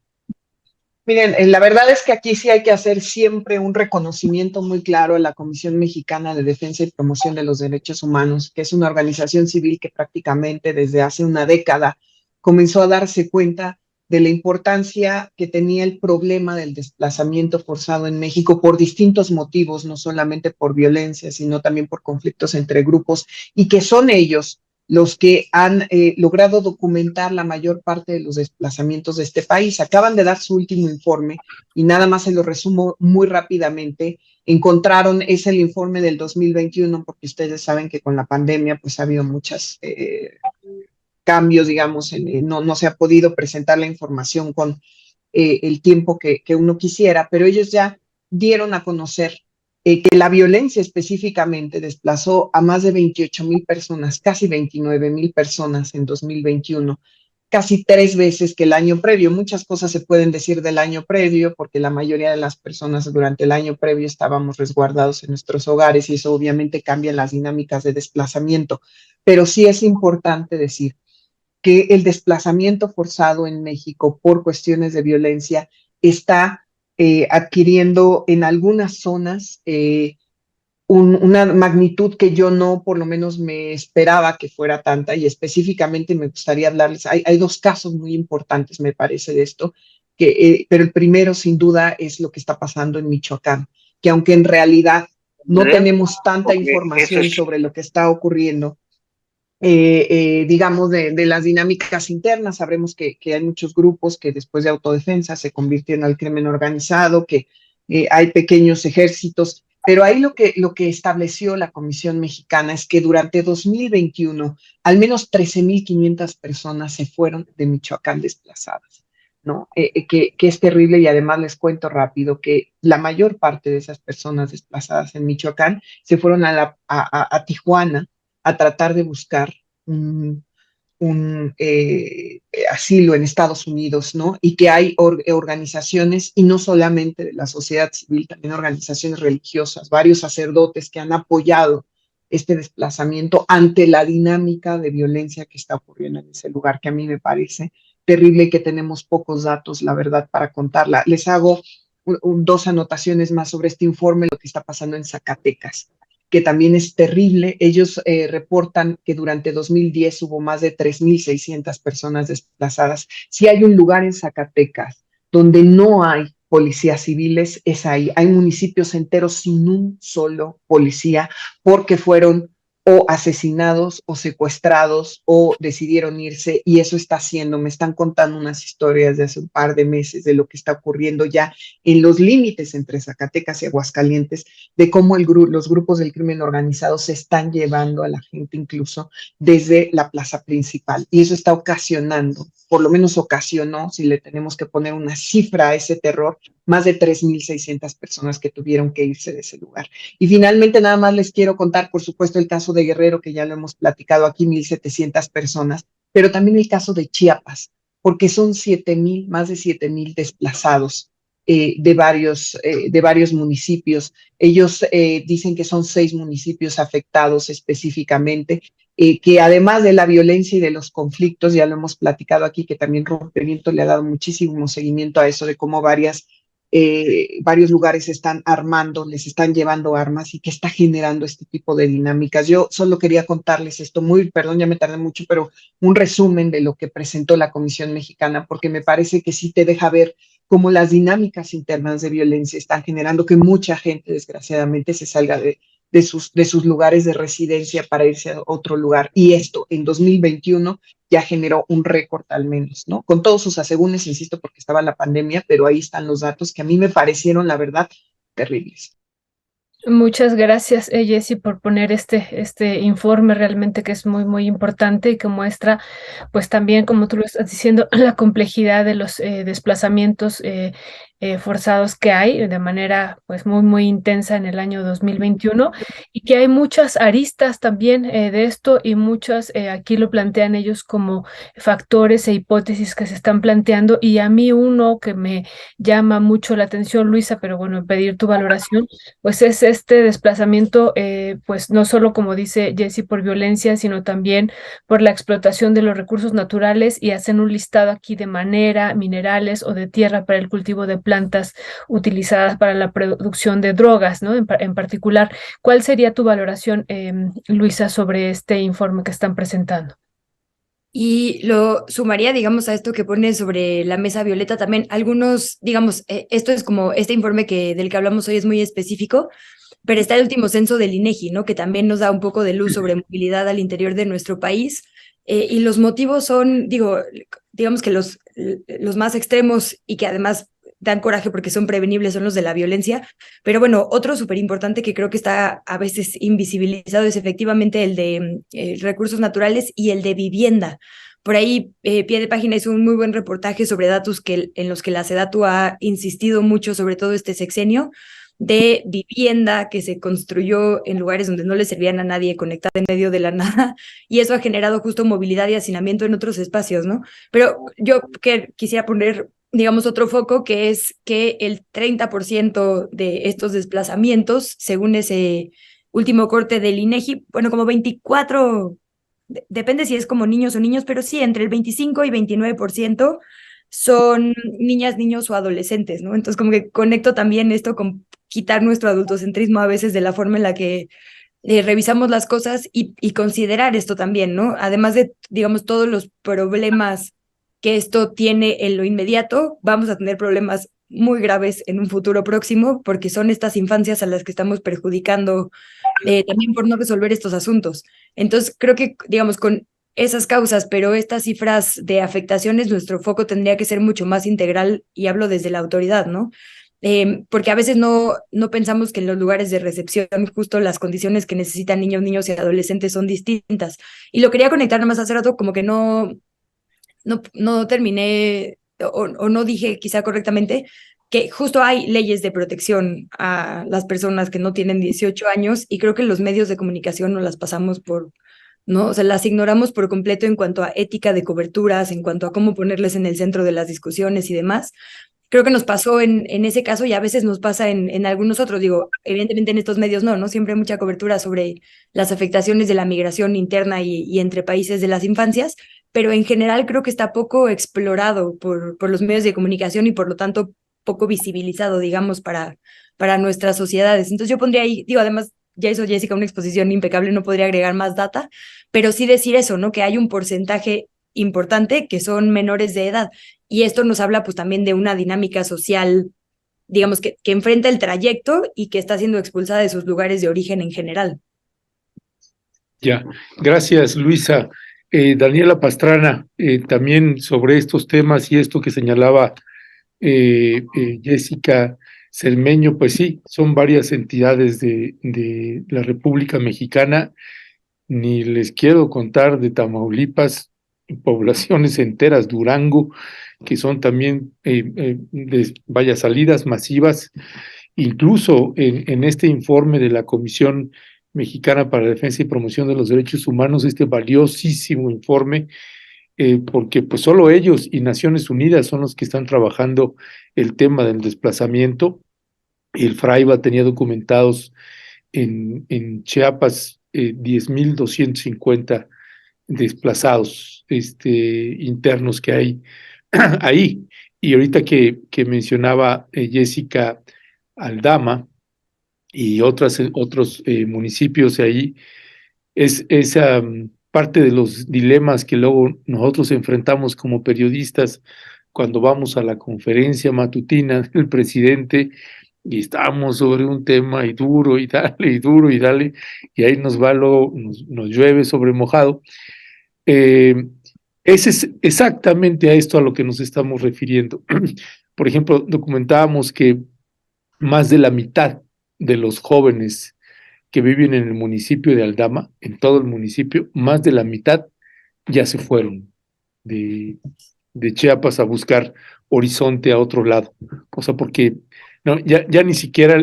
Miren, la verdad es que aquí sí hay que hacer siempre un reconocimiento muy claro a la Comisión Mexicana de Defensa y Promoción de los Derechos Humanos, que es una organización civil que prácticamente desde hace una década comenzó a darse cuenta de la importancia que tenía el problema del desplazamiento forzado en México por distintos motivos, no solamente por violencia, sino también por conflictos entre grupos, y que son ellos los que han logrado documentar la mayor parte de los desplazamientos de este país. Acaban de dar su último informe y nada más se lo resumo muy rápidamente. Encontraron, es el informe del 2021, porque ustedes saben que con la pandemia pues ha habido muchos cambios, digamos, no se ha podido presentar la información con el tiempo que uno quisiera, pero ellos ya dieron a conocer que la violencia específicamente desplazó a más de 28,000 personas, casi 29,000 personas en 2021, casi 3 veces que el año previo. Muchas cosas se pueden decir del año previo, porque la mayoría de las personas durante el año previo estábamos resguardados en nuestros hogares y eso obviamente cambia las dinámicas de desplazamiento. Pero sí es importante decir que el desplazamiento forzado en México por cuestiones de violencia está adquiriendo en algunas zonas una magnitud que yo no, por lo menos, me esperaba que fuera tanta, y específicamente me gustaría hablarles. Hay dos casos muy importantes, me parece, de esto, pero el primero, sin duda, es lo que está pasando en Michoacán, que aunque en realidad no tenemos tanta información sobre lo que está ocurriendo, digamos, de las dinámicas internas. Sabremos que hay muchos grupos que después de autodefensa se convirtieron al crimen organizado, que hay pequeños ejércitos, pero ahí lo que estableció la Comisión Mexicana es que durante 2021 al menos 13,500 personas se fueron de Michoacán desplazadas, ¿no? Que es terrible, y además les cuento rápido que la mayor parte de esas personas desplazadas en Michoacán se fueron a Tijuana a tratar de buscar un asilo en Estados Unidos, ¿no? Y que hay organizaciones, y no solamente de la sociedad civil, también organizaciones religiosas, varios sacerdotes que han apoyado este desplazamiento ante la dinámica de violencia que está ocurriendo en ese lugar, que a mí me parece terrible y que tenemos pocos datos, la verdad, para contarla. Les hago dos anotaciones más sobre este informe, lo que está pasando en Zacatecas, que también es terrible. Ellos reportan que durante 2010 hubo más de 3,600 personas desplazadas. Si hay un lugar en Zacatecas donde no hay policías civiles, es ahí. Hay municipios enteros sin un solo policía porque fueron o asesinados o secuestrados o decidieron irse, y eso está haciendo, me están contando unas historias de hace un par de meses de lo que está ocurriendo ya en los límites entre Zacatecas y Aguascalientes, de cómo los grupos del crimen organizado se están llevando a la gente incluso desde la plaza principal, y eso está ocasionando, por lo menos ocasionó, si le tenemos que poner una cifra a ese terror, más de 3,600 personas que tuvieron que irse de ese lugar. Y finalmente nada más les quiero contar, por supuesto, el caso de Guerrero, que ya lo hemos platicado aquí, 1,700 personas, pero también el caso de Chiapas, porque son 7,000, más de 7,000 desplazados de varios municipios. Ellos dicen que son 6 municipios afectados específicamente, que además de la violencia y de los conflictos, ya lo hemos platicado aquí, que también Rompimiento le ha dado muchísimo seguimiento a eso, de cómo varias varios lugares se están armando, les están llevando armas y que está generando este tipo de dinámicas. Yo solo quería contarles esto, perdón, ya me tardé mucho, pero un resumen de lo que presentó la Comisión Mexicana, porque me parece que sí te deja ver cómo las dinámicas internas de violencia están generando que mucha gente, desgraciadamente, se salga de sus lugares de residencia para irse a otro lugar. Y esto en 2021 ya generó un récord al menos, ¿no? Con todos sus asegúnes, insisto, porque estaba la pandemia, pero ahí están los datos que a mí me parecieron, la verdad, terribles. Muchas gracias, Jessy, por poner este informe realmente que es muy, muy importante y que muestra, pues también, como tú lo estás diciendo, la complejidad de los desplazamientos forzados que hay de manera, pues, muy, muy intensa en el año 2021 y que hay muchas aristas también de esto y muchas, aquí lo plantean ellos como factores e hipótesis que se están planteando y a mí uno que me llama mucho la atención, Luisa, pero bueno, pedir tu valoración pues es este desplazamiento, pues no solo como dice Jessy por violencia, sino también por la explotación de los recursos naturales y hacen un listado aquí de manera, minerales o de tierra para el cultivo de plantas utilizadas para la producción de drogas, ¿no? En particular, ¿cuál sería tu valoración, Luisa, sobre este informe que están presentando? Y lo sumaría, digamos, a esto que pone sobre la mesa Violeta también. Algunos, digamos, esto es como este informe del que hablamos hoy es muy específico, pero está el último censo del INEGI, ¿no? Que también nos da un poco de luz sobre movilidad al interior de nuestro país. Y los motivos son, digamos que los más extremos y que además dan coraje porque son prevenibles son los de la violencia. Pero bueno, otro súper importante que creo que está a veces invisibilizado es efectivamente el de recursos naturales y el de vivienda. Por ahí, Pie de Página hizo un muy buen reportaje sobre datos en los que la SEDATU ha insistido mucho, sobre todo este sexenio, de vivienda que se construyó en lugares donde no le servían a nadie, conectada en medio de la nada, y eso ha generado justo movilidad y hacinamiento en otros espacios, ¿no? Pero yo quisiera poner, digamos, otro foco, que es que el 30% de estos desplazamientos, según ese último corte del INEGI, bueno, como 24, depende si es como niños o niños, pero sí, entre el 25 y 29% son niñas, niños o adolescentes, ¿no? Entonces, como que conecto también esto con quitar nuestro adultocentrismo a veces de la forma en la que revisamos las cosas y considerar esto también, ¿no? Además de, digamos, todos los problemas que esto tiene en lo inmediato, vamos a tener problemas muy graves en un futuro próximo porque son estas infancias a las que estamos perjudicando también por no resolver estos asuntos. Entonces, creo que, digamos, con esas causas, pero estas cifras de afectaciones, nuestro foco tendría que ser mucho más integral y hablo desde la autoridad, ¿no? Porque a veces no pensamos que en los lugares de recepción justo las condiciones que necesitan niños, niños y adolescentes son distintas. Y lo quería conectar nada más hace rato, como que no terminé o no dije quizá correctamente que justo hay leyes de protección a las personas que no tienen 18 años y creo que los medios de comunicación nos las pasamos ¿no? O sea, las ignoramos por completo en cuanto a ética de coberturas, en cuanto a cómo ponerles en el centro de las discusiones y demás. Creo que nos pasó en ese caso y a veces nos pasa en algunos otros. Digo, evidentemente en estos medios no siempre hay mucha cobertura sobre las afectaciones de la migración interna y entre países de las infancias, pero en general creo que está poco explorado por los medios de comunicación y por lo tanto poco visibilizado, digamos, para nuestras sociedades. Entonces yo pondría ahí, digo, además ya hizo Jessica una exposición impecable, no podría agregar más data, pero sí decir eso, ¿no? Que hay un porcentaje importante que son menores de edad. Y esto nos habla pues también de una dinámica social, digamos, que enfrenta el trayecto y que está siendo expulsada de sus lugares de origen en general. Ya, gracias Luisa. Daniela Pastrana, también sobre estos temas y esto que señalaba Jessica Cermeño, pues sí, son varias entidades de la República Mexicana, ni les quiero contar de Tamaulipas, poblaciones enteras, Durango, que son también, vaya, salidas masivas, incluso en este informe de la Comisión Mexicana para la Defensa y Promoción de los Derechos Humanos, este valiosísimo informe, porque pues solo ellos y Naciones Unidas son los que están trabajando el tema del desplazamiento. El FRAIBA tenía documentados en Chiapas 10,250 desplazados internos que hay ahí. Y ahorita que mencionaba Jessica Aldama y otros municipios ahí, es esa parte de los dilemas que luego nosotros enfrentamos como periodistas cuando vamos a la conferencia matutina del presidente y estamos sobre un tema y duro y dale y duro y dale, y ahí nos va luego, nos llueve sobre mojado. Ese es exactamente a esto a lo que nos estamos refiriendo. Por ejemplo, documentábamos que más de la mitad de los jóvenes que viven en el municipio de Aldama, en todo el municipio, más de la mitad ya se fueron de, de Chiapas a buscar horizonte a otro lado. O sea, porque no, ya ni siquiera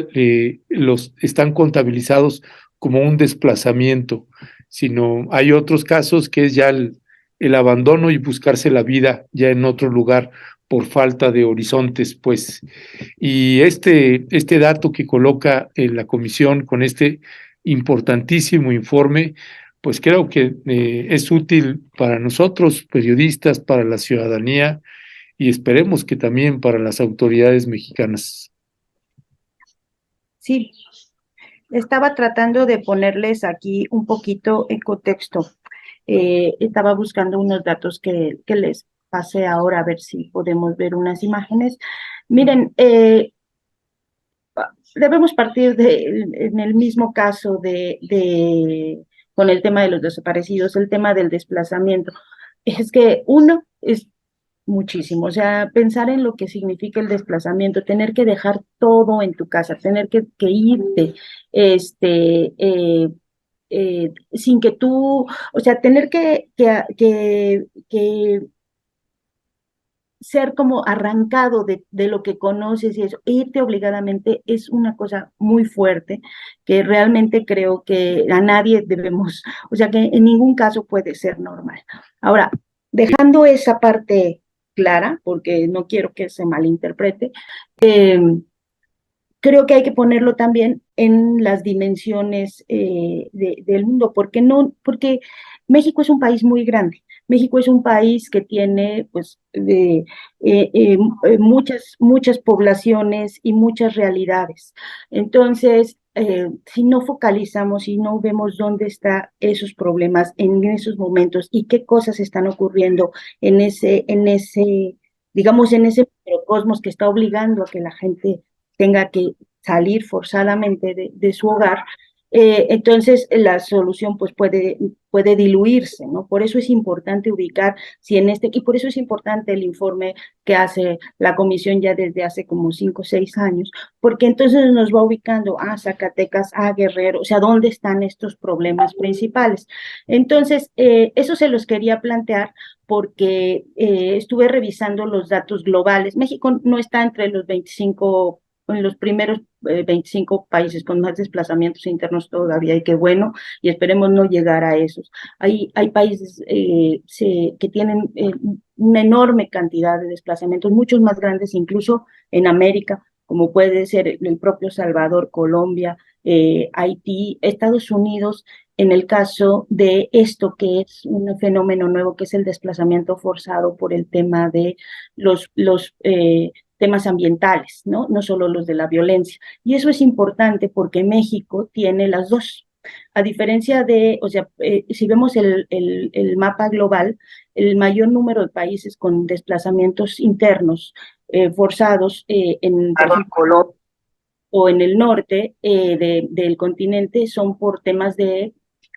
los están contabilizados como un desplazamiento, sino hay otros casos que es ya el abandono y buscarse la vida ya en otro lugar por falta de horizontes, pues. Y este dato que coloca en la comisión con este importantísimo informe, pues creo que es útil para nosotros, periodistas, para la ciudadanía y esperemos que también para las autoridades mexicanas. Sí, estaba tratando de ponerles aquí un poquito en contexto. Estaba buscando unos datos que les pasé ahora a ver si podemos ver unas imágenes. Miren, debemos partir en el mismo caso con el tema de los desaparecidos, el tema del desplazamiento. Es que uno es muchísimo, o sea, pensar en lo que significa el desplazamiento, tener que dejar todo en tu casa, tener que irte, sin que tú, o sea, tener que ser como arrancado de lo que conoces y eso, e irte obligadamente es una cosa muy fuerte que realmente creo que a nadie debemos, o sea, que en ningún caso puede ser normal. Ahora, dejando esa parte clara, porque no quiero que se malinterprete, eh, creo que hay que ponerlo también en las dimensiones del mundo, porque no, porque México es un país muy grande. México es un país que tiene pues muchas poblaciones y muchas realidades. Entonces, si no focalizamos y no vemos dónde están esos problemas en esos momentos y qué cosas están ocurriendo digamos, en ese microcosmos que está obligando a que la gente tenga que salir forzadamente de su hogar, entonces la solución pues puede diluirse, ¿no? Por eso es importante ubicar si y por eso es importante el informe que hace la comisión ya desde hace como 5 o 6 años, porque entonces nos va ubicando a Zacatecas, a Guerrero, o sea, ¿dónde están estos problemas principales? Entonces, eso se los quería plantear porque estuve revisando los datos globales. México no está entre los 25 en los primeros 25 países con más desplazamientos internos todavía, y qué bueno, y esperemos no llegar a esos. Hay países que tienen una enorme cantidad de desplazamientos, muchos más grandes incluso en América, como puede ser el propio Salvador, Colombia, Haití, Estados Unidos, en el caso de esto que es un fenómeno nuevo, que es el desplazamiento forzado por el tema de los temas ambientales, ¿no? No solo los de la violencia. Y eso es importante porque México tiene las dos. A diferencia o sea, si vemos el mapa global, el mayor número de países con desplazamientos internos forzados por ejemplo, o en el norte del continente son por temas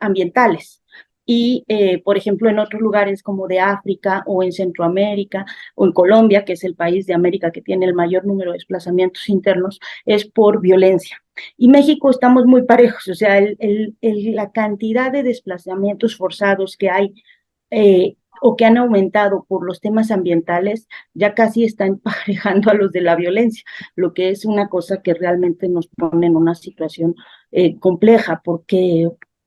ambientales. Y, por ejemplo, en otros lugares como de África o en Centroamérica o en Colombia, que es el país de América que tiene el mayor número de desplazamientos internos, es por violencia. Y México estamos muy parejos, o sea, la cantidad de desplazamientos forzados que hay o que han aumentado por los temas ambientales, ya casi están emparejando a los de la violencia, lo que es una cosa que realmente nos pone en una situación compleja,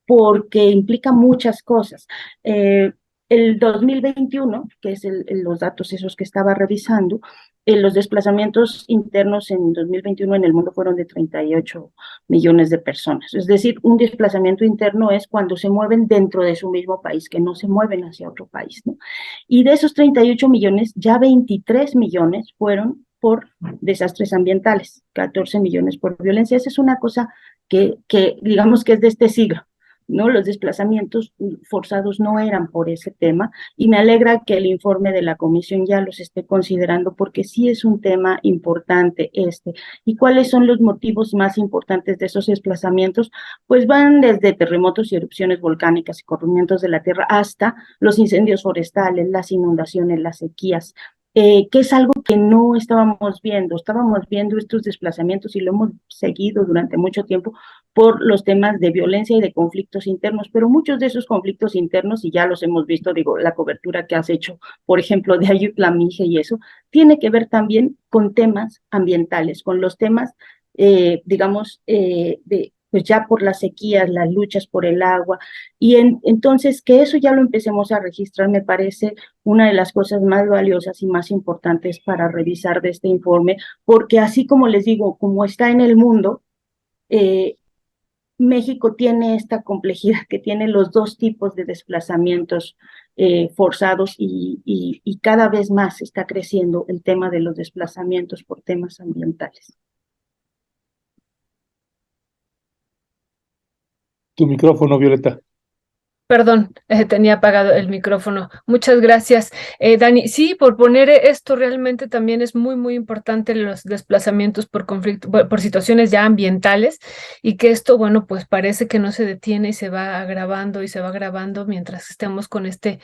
porque implica muchas cosas. El 2021, que es los datos esos que estaba revisando, los desplazamientos internos en 2021 en el mundo fueron de 38 millones de personas. Es decir, un desplazamiento interno es cuando se mueven dentro de su mismo país, que no se mueven hacia otro país, ¿no? Y de esos 38 millones, ya 23 millones fueron por desastres ambientales, 14 millones por violencia. Esa es una cosa que digamos que es de este siglo, ¿no? Los desplazamientos forzados no eran por ese tema, y me alegra que el informe de la comisión ya los esté considerando, porque sí es un tema importante este. ¿Y cuáles son los motivos más importantes de esos desplazamientos? Pues van desde terremotos y erupciones volcánicas y corrimientos de la tierra hasta los incendios forestales, las inundaciones, las sequías, que es algo que no estábamos viendo estos desplazamientos y lo hemos seguido durante mucho tiempo por los temas de violencia y de conflictos internos, pero muchos de esos conflictos internos, y ya los hemos visto, digo, la cobertura que has hecho, por ejemplo, de Ayutla Mije y eso, tiene que ver también con temas ambientales, con los temas, digamos, pues ya por las sequías, las luchas por el agua, y entonces que eso ya lo empecemos a registrar me parece una de las cosas más valiosas y más importantes para revisar de este informe, porque así como les digo, como está en el mundo, eh, México tiene esta complejidad que tiene los dos tipos de desplazamientos forzados, y cada vez más está creciendo el tema de los desplazamientos por temas ambientales. Tu micrófono, Violeta. Perdón, tenía apagado el micrófono. Muchas gracias, Dani. Sí, por poner esto realmente también es muy, muy importante los desplazamientos por conflicto, por situaciones ya ambientales, y que esto, bueno, pues parece que no se detiene y se va agravando y se va agravando mientras estemos con este,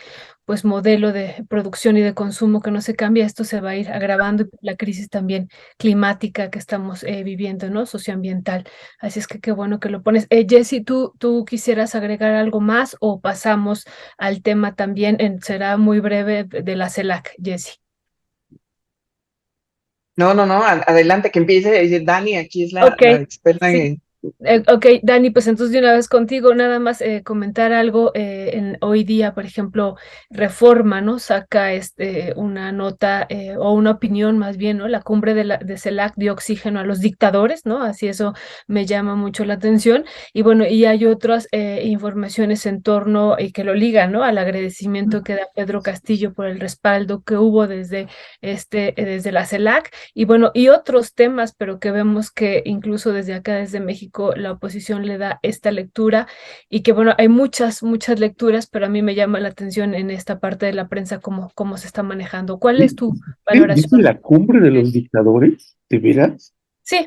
pues, modelo de producción y de consumo que no se cambia. Esto se va a ir agravando, y la crisis también climática que estamos viviendo, ¿no? Socioambiental. Así es que qué bueno que lo pones. Jessy, ¿tú quisieras agregar algo más o pasamos al tema también? Será muy breve de la CELAC, Jessy. No, adelante, que empiece Dani, aquí es Ok, la experta sí. en... Ok, Dani, pues entonces de una vez contigo, nada más comentar algo. Hoy día, por ejemplo, Reforma, ¿no? Saca una nota o una opinión más bien, ¿no? La cumbre de CELAC dio oxígeno a los dictadores, ¿no? Así eso me llama mucho la atención. Y bueno, y hay otras informaciones en torno y que lo ligan, ¿no? Al agradecimiento que da Pedro Castillo por el respaldo que hubo desde la CELAC. Y bueno, y otros temas, pero que vemos que incluso desde acá, desde México, la oposición le da esta lectura, y que bueno, hay muchas, muchas lecturas, pero a mí me llama la atención en esta parte de la prensa cómo se está manejando. ¿Cuál es tu ¿Dice valoración? la cumbre de los dictadores? ¿De veras? Sí,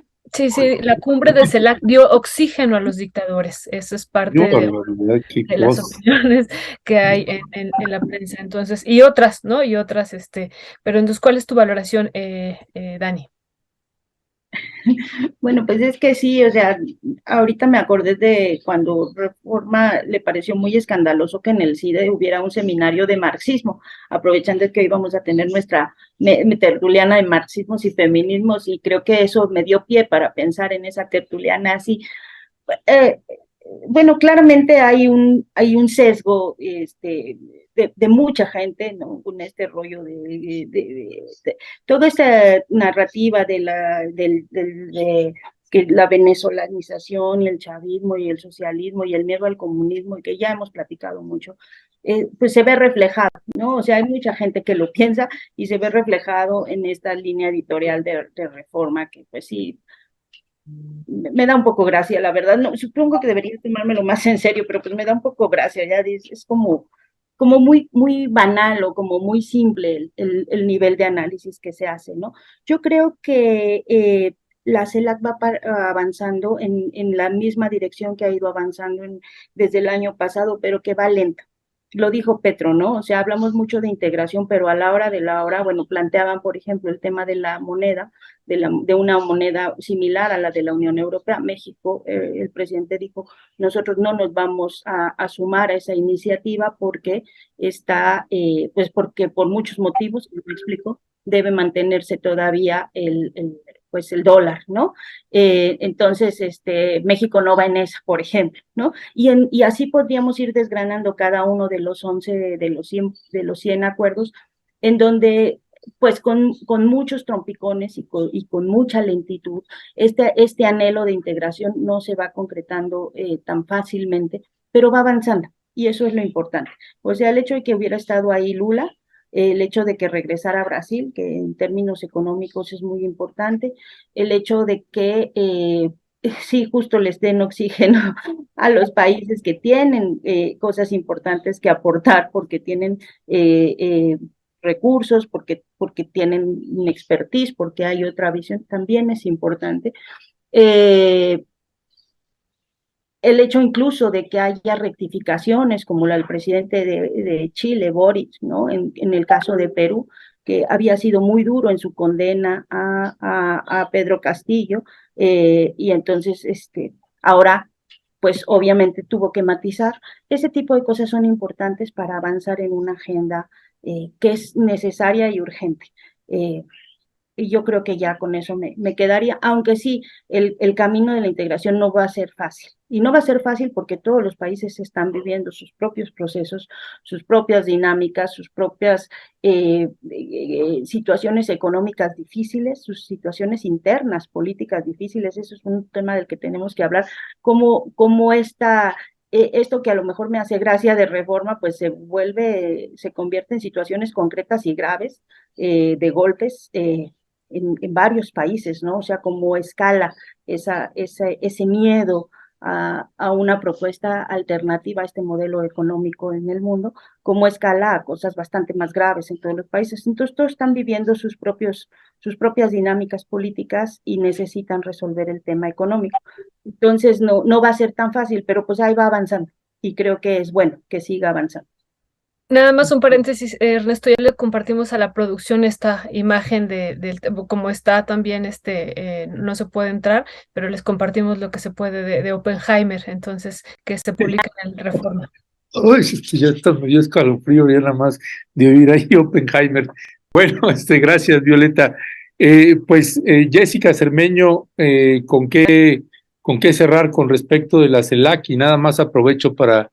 sí, la cumbre de CELAC dio oxígeno a los dictadores. Eso es parte Qué barbaridad, qué de las cosa. opiniones que hay en la prensa. Entonces, y otras, ¿no? Y otras, pero entonces, ¿cuál es tu valoración, Dani? Bueno, pues es que sí, o sea, ahorita me acordé de cuando Reforma le pareció muy escandaloso que en el CIDE hubiera un seminario de marxismo, aprovechando que íbamos a tener nuestra tertuliana de marxismos y feminismos, y creo que eso me dio pie para pensar en esa tertuliana así. Eh, bueno, claramente hay un sesgo de mucha gente, ¿no? Con este rollo de toda esta narrativa de que la venezolanización y el chavismo y el socialismo y el miedo al comunismo, y que ya hemos platicado mucho, pues se ve reflejado, ¿no? O sea, hay mucha gente que lo piensa y se ve reflejado en esta línea editorial de Reforma, que pues sí, me da un poco gracia, la verdad. No, supongo que debería tomármelo más en serio, pero pues me da un poco gracia, ya es como muy, muy banal o como muy simple el nivel de análisis que se hace, ¿no? Yo creo que la CELAC va avanzando en la misma dirección que ha ido avanzando desde el año pasado, pero que va lenta. Lo dijo Petro, ¿no? O sea, hablamos mucho de integración, pero a la hora de la hora, bueno, planteaban, por ejemplo, el tema de la moneda, de una moneda similar a la de la Unión Europea. México, el presidente dijo, nosotros no nos vamos a sumar a esa iniciativa porque pues porque por muchos motivos, como me explico, debe mantenerse todavía pues el dólar, ¿no? Entonces, México no va en esa, por ejemplo, ¿no? Y así podríamos ir desgranando cada uno de los 11, de los 100 acuerdos, en donde pues con muchos trompicones y con mucha lentitud. Este anhelo de integración no se va concretando tan fácilmente, pero va avanzando, y eso es lo importante. O sea, el hecho de que hubiera estado ahí Lula, el hecho de que regresara a Brasil, que en términos económicos es muy importante, el hecho de que sí, justo les den oxígeno a los países que tienen cosas importantes que aportar, porque tienen recursos, porque tienen un expertise, porque hay otra visión, también es importante. El hecho incluso de que haya rectificaciones, como la del presidente de Chile, Boric, ¿no? En el caso de Perú, que había sido muy duro en su condena a Pedro Castillo, y entonces ahora, pues obviamente tuvo que matizar. Ese tipo de cosas son importantes para avanzar en una agenda que es necesaria y urgente. Y yo creo que ya con eso me quedaría, aunque sí, el camino de la integración no va a ser fácil. Y no va a ser fácil porque todos los países están viviendo sus propios procesos, sus propias dinámicas, sus propias situaciones económicas difíciles, sus situaciones internas, políticas difíciles. Eso es un tema del que tenemos que hablar. Cómo esto que a lo mejor me hace gracia de reforma, pues se convierte en situaciones concretas y graves de golpes en varios países, ¿no? O sea, cómo escala ese miedo a una propuesta alternativa a este modelo económico en el mundo, cómo escala a cosas bastante más graves en todos los países. Entonces, todos están viviendo sus propias dinámicas políticas y necesitan resolver el tema económico. Entonces, no va a ser tan fácil, pero pues ahí va avanzando y creo que es bueno que siga avanzando. Nada más un paréntesis, Ernesto, ya le compartimos a la producción esta imagen como está también no se puede entrar, pero les compartimos lo que se puede de Oppenheimer, entonces, que se publica en el Reforma. Uy, ya está medio escalofrío ya nada más de oír ahí Oppenheimer. Bueno, gracias, Violeta. Jessica Cermeño, ¿con qué cerrar con respecto de la CELAC? Y nada más aprovecho para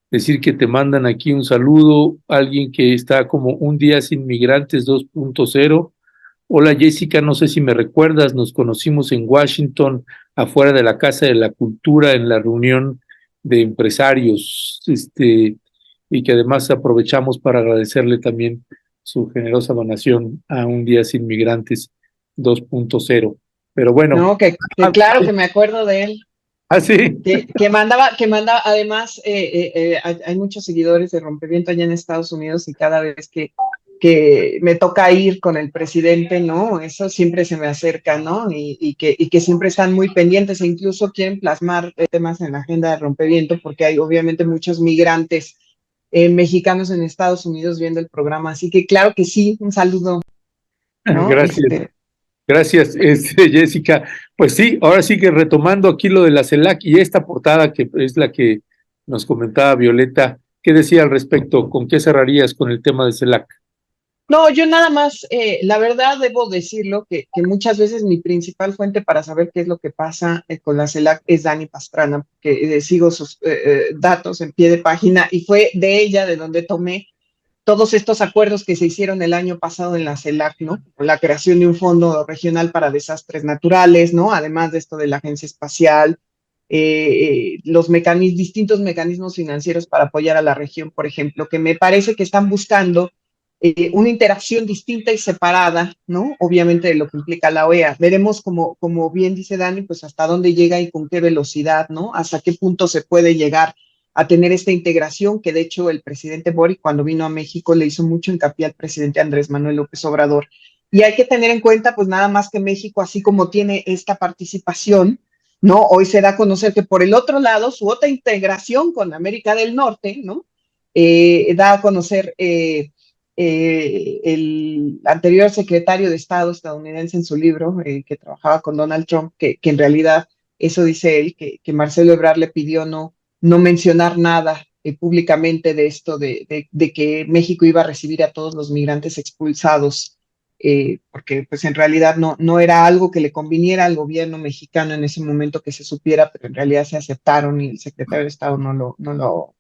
decir que te mandan aquí un saludo, alguien que está como un día sin migrantes 2.0. Hola Jessica, no sé si me recuerdas, nos conocimos en Washington, afuera de la Casa de la Cultura, en la reunión de empresarios, y que además aprovechamos para agradecerle también su generosa donación a Un Día Sin Migrantes 2.0. Pero bueno. No, que claro que me acuerdo de él. Ah, sí. Que mandaba, además, hay muchos seguidores de Rompeviento allá en Estados Unidos y cada vez que me toca ir con el presidente, ¿no? Eso siempre se me acerca, ¿no? Y que siempre están muy pendientes e incluso quieren plasmar temas en la agenda de Rompeviento porque hay obviamente muchos migrantes mexicanos en Estados Unidos viendo el programa. Así que claro que sí, un saludo, ¿no? Gracias. Gracias, Jessica. Pues sí, ahora sí que retomando aquí lo de la CELAC y esta portada que es la que nos comentaba Violeta, ¿qué decía al respecto? ¿Con qué cerrarías con el tema de CELAC? No, yo nada más, la verdad debo decirlo, que muchas veces mi principal fuente para saber qué es lo que pasa con la CELAC es Dani Pastrana, porque sigo sus datos en pie de página y fue de ella de donde tomé todos estos acuerdos que se hicieron el año pasado en la CELAC, ¿no? La creación de un fondo regional para desastres naturales, ¿no? Además de esto de la agencia espacial, los distintos mecanismos financieros para apoyar a la región, por ejemplo, que me parece que están buscando una interacción distinta y separada, ¿no? Obviamente de lo que implica la OEA. Veremos, como bien dice Dani, pues hasta dónde llega y con qué velocidad, ¿no? Hasta qué punto se puede llegar a tener esta integración, que de hecho el presidente Boric cuando vino a México le hizo mucho hincapié al presidente Andrés Manuel López Obrador. Y hay que tener en cuenta, pues nada más que México, así como tiene esta participación, ¿no? Hoy se da a conocer que por el otro lado, su otra integración con América del Norte, ¿no? Da a conocer el anterior secretario de Estado estadounidense en su libro, que trabajaba con Donald Trump, que en realidad, eso dice él, que Marcelo Ebrard le pidió no mencionar nada públicamente de esto, de que México iba a recibir a todos los migrantes expulsados, porque pues en realidad no era algo que le conviniera al gobierno mexicano en ese momento que se supiera, pero en realidad se aceptaron y el secretario de Estado no lo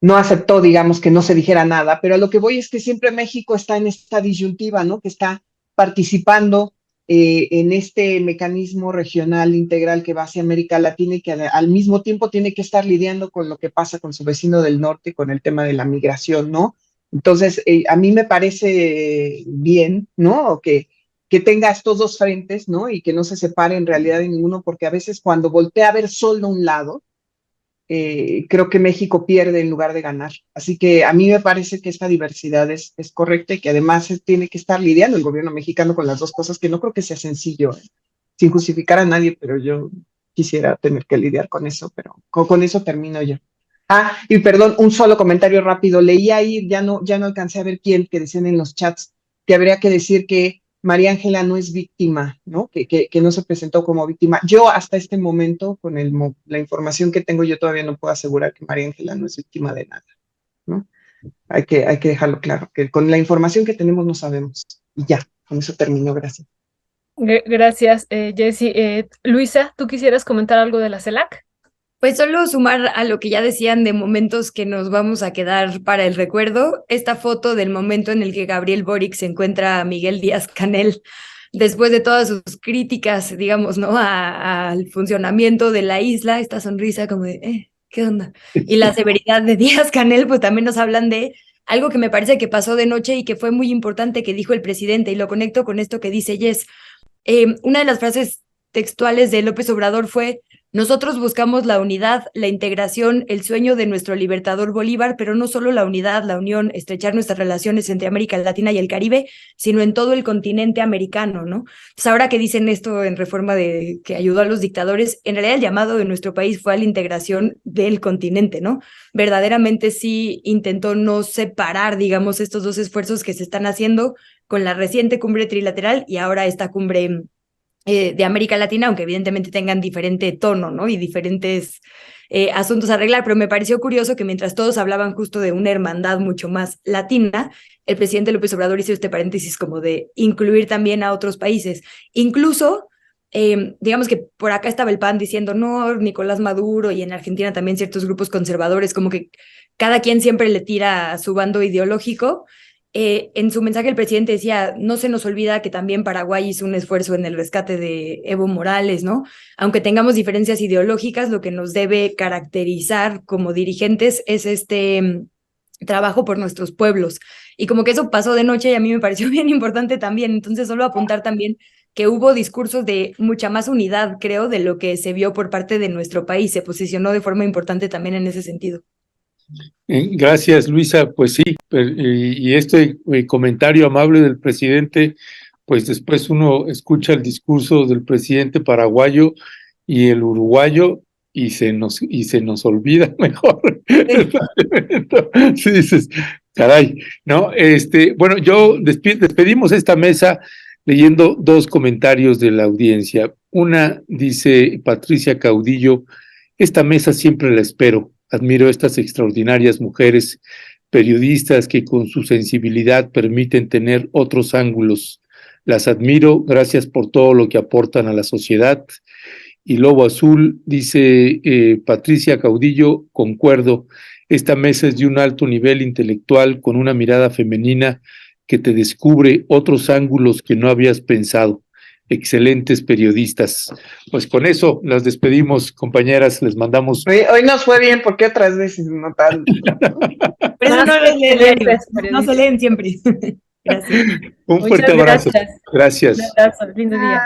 no aceptó, digamos, que no se dijera nada, pero a lo que voy es que siempre México está en esta disyuntiva, ¿no? Que está participando en este mecanismo regional integral que va hacia América Latina y que al mismo tiempo tiene que estar lidiando con lo que pasa con su vecino del norte, con el tema de la migración, ¿no? Entonces, a mí me parece bien, ¿no? Que tenga estos dos frentes, ¿no? Y que no se separe en realidad de ninguno, porque a veces cuando voltea a ver solo un lado, creo que México pierde en lugar de ganar. Así que a mí me parece que esta diversidad es correcta y que además tiene que estar lidiando el gobierno mexicano con las dos cosas, que no creo que sea sencillo, sin justificar a nadie, pero yo quisiera tener que lidiar con eso, pero con eso termino yo. Y perdón, un solo comentario rápido. Leí ahí, ya no alcancé a ver quién, que decían en los chats, que habría que decir que María Ángela no es víctima, ¿no? Que no se presentó como víctima. Yo hasta este momento, con la información que tengo, yo todavía no puedo asegurar que María Ángela no es víctima de nada, ¿no? Hay que dejarlo claro, que con la información que tenemos no sabemos. Y ya, con eso termino, gracias. Gracias, Jessy. Luisa, ¿tú quisieras comentar algo de la CELAC? Pues solo sumar a lo que ya decían de momentos que nos vamos a quedar para el recuerdo, esta foto del momento en el que Gabriel Boric se encuentra a Miguel Díaz-Canel después de todas sus críticas, digamos, ¿no? Al funcionamiento de la isla, esta sonrisa como de, ¿qué onda? Y la severidad de Díaz-Canel, pues también nos hablan de algo que me parece que pasó de noche y que fue muy importante que dijo el presidente, y lo conecto con esto que dice Jess. Una de las frases textuales de López Obrador fue: nosotros buscamos la unidad, la integración, el sueño de nuestro libertador Bolívar, pero no solo la unidad, la unión, estrechar nuestras relaciones entre América Latina y el Caribe, sino en todo el continente americano, ¿no? Entonces, ahora que dicen esto en Reforma de que ayudó a los dictadores, en realidad el llamado de nuestro país fue a la integración del continente, ¿no? Verdaderamente sí intentó no separar, digamos, estos dos esfuerzos que se están haciendo con la reciente cumbre trilateral y ahora esta cumbre de América Latina, aunque evidentemente tengan diferente tono, ¿no? Y diferentes asuntos a arreglar, pero me pareció curioso que mientras todos hablaban justo de una hermandad mucho más latina, el presidente López Obrador hizo este paréntesis como de incluir también a otros países. Incluso, digamos que por acá estaba el PAN diciendo, no, Nicolás Maduro, y en Argentina también ciertos grupos conservadores, como que cada quien siempre le tira a su bando ideológico. En su mensaje el presidente decía, no se nos olvida que también Paraguay hizo un esfuerzo en el rescate de Evo Morales, ¿no? Aunque tengamos diferencias ideológicas, lo que nos debe caracterizar como dirigentes es este trabajo por nuestros pueblos. Y como que eso pasó de noche y a mí me pareció bien importante también. Entonces solo apuntar también que hubo discursos de mucha más unidad, creo, de lo que se vio por parte de nuestro país. Se posicionó de forma importante también en ese sentido. Gracias, Luisa. Pues sí, y este comentario amable del presidente, pues después uno escucha el discurso del presidente paraguayo y el uruguayo y se nos olvida mejor el planteamiento. Sí, dices, caray, ¿no? Bueno, despedimos esta mesa leyendo dos comentarios de la audiencia. Una dice Patricia Caudillo: esta mesa siempre la espero. Admiro a estas extraordinarias mujeres periodistas que con su sensibilidad permiten tener otros ángulos. Las admiro, gracias por todo lo que aportan a la sociedad. Y Lobo Azul dice Patricia Caudillo: concuerdo, esta mesa es de un alto nivel intelectual con una mirada femenina que te descubre otros ángulos que no habías pensado. Excelentes periodistas. Pues con eso las despedimos, compañeras, les mandamos. Hoy nos fue bien, porque otras veces no tanto. Pero eso no les leen, no se leen siempre. Gracias. Un fuerte abrazo. Gracias. Gracias. Un abrazo, lindo día.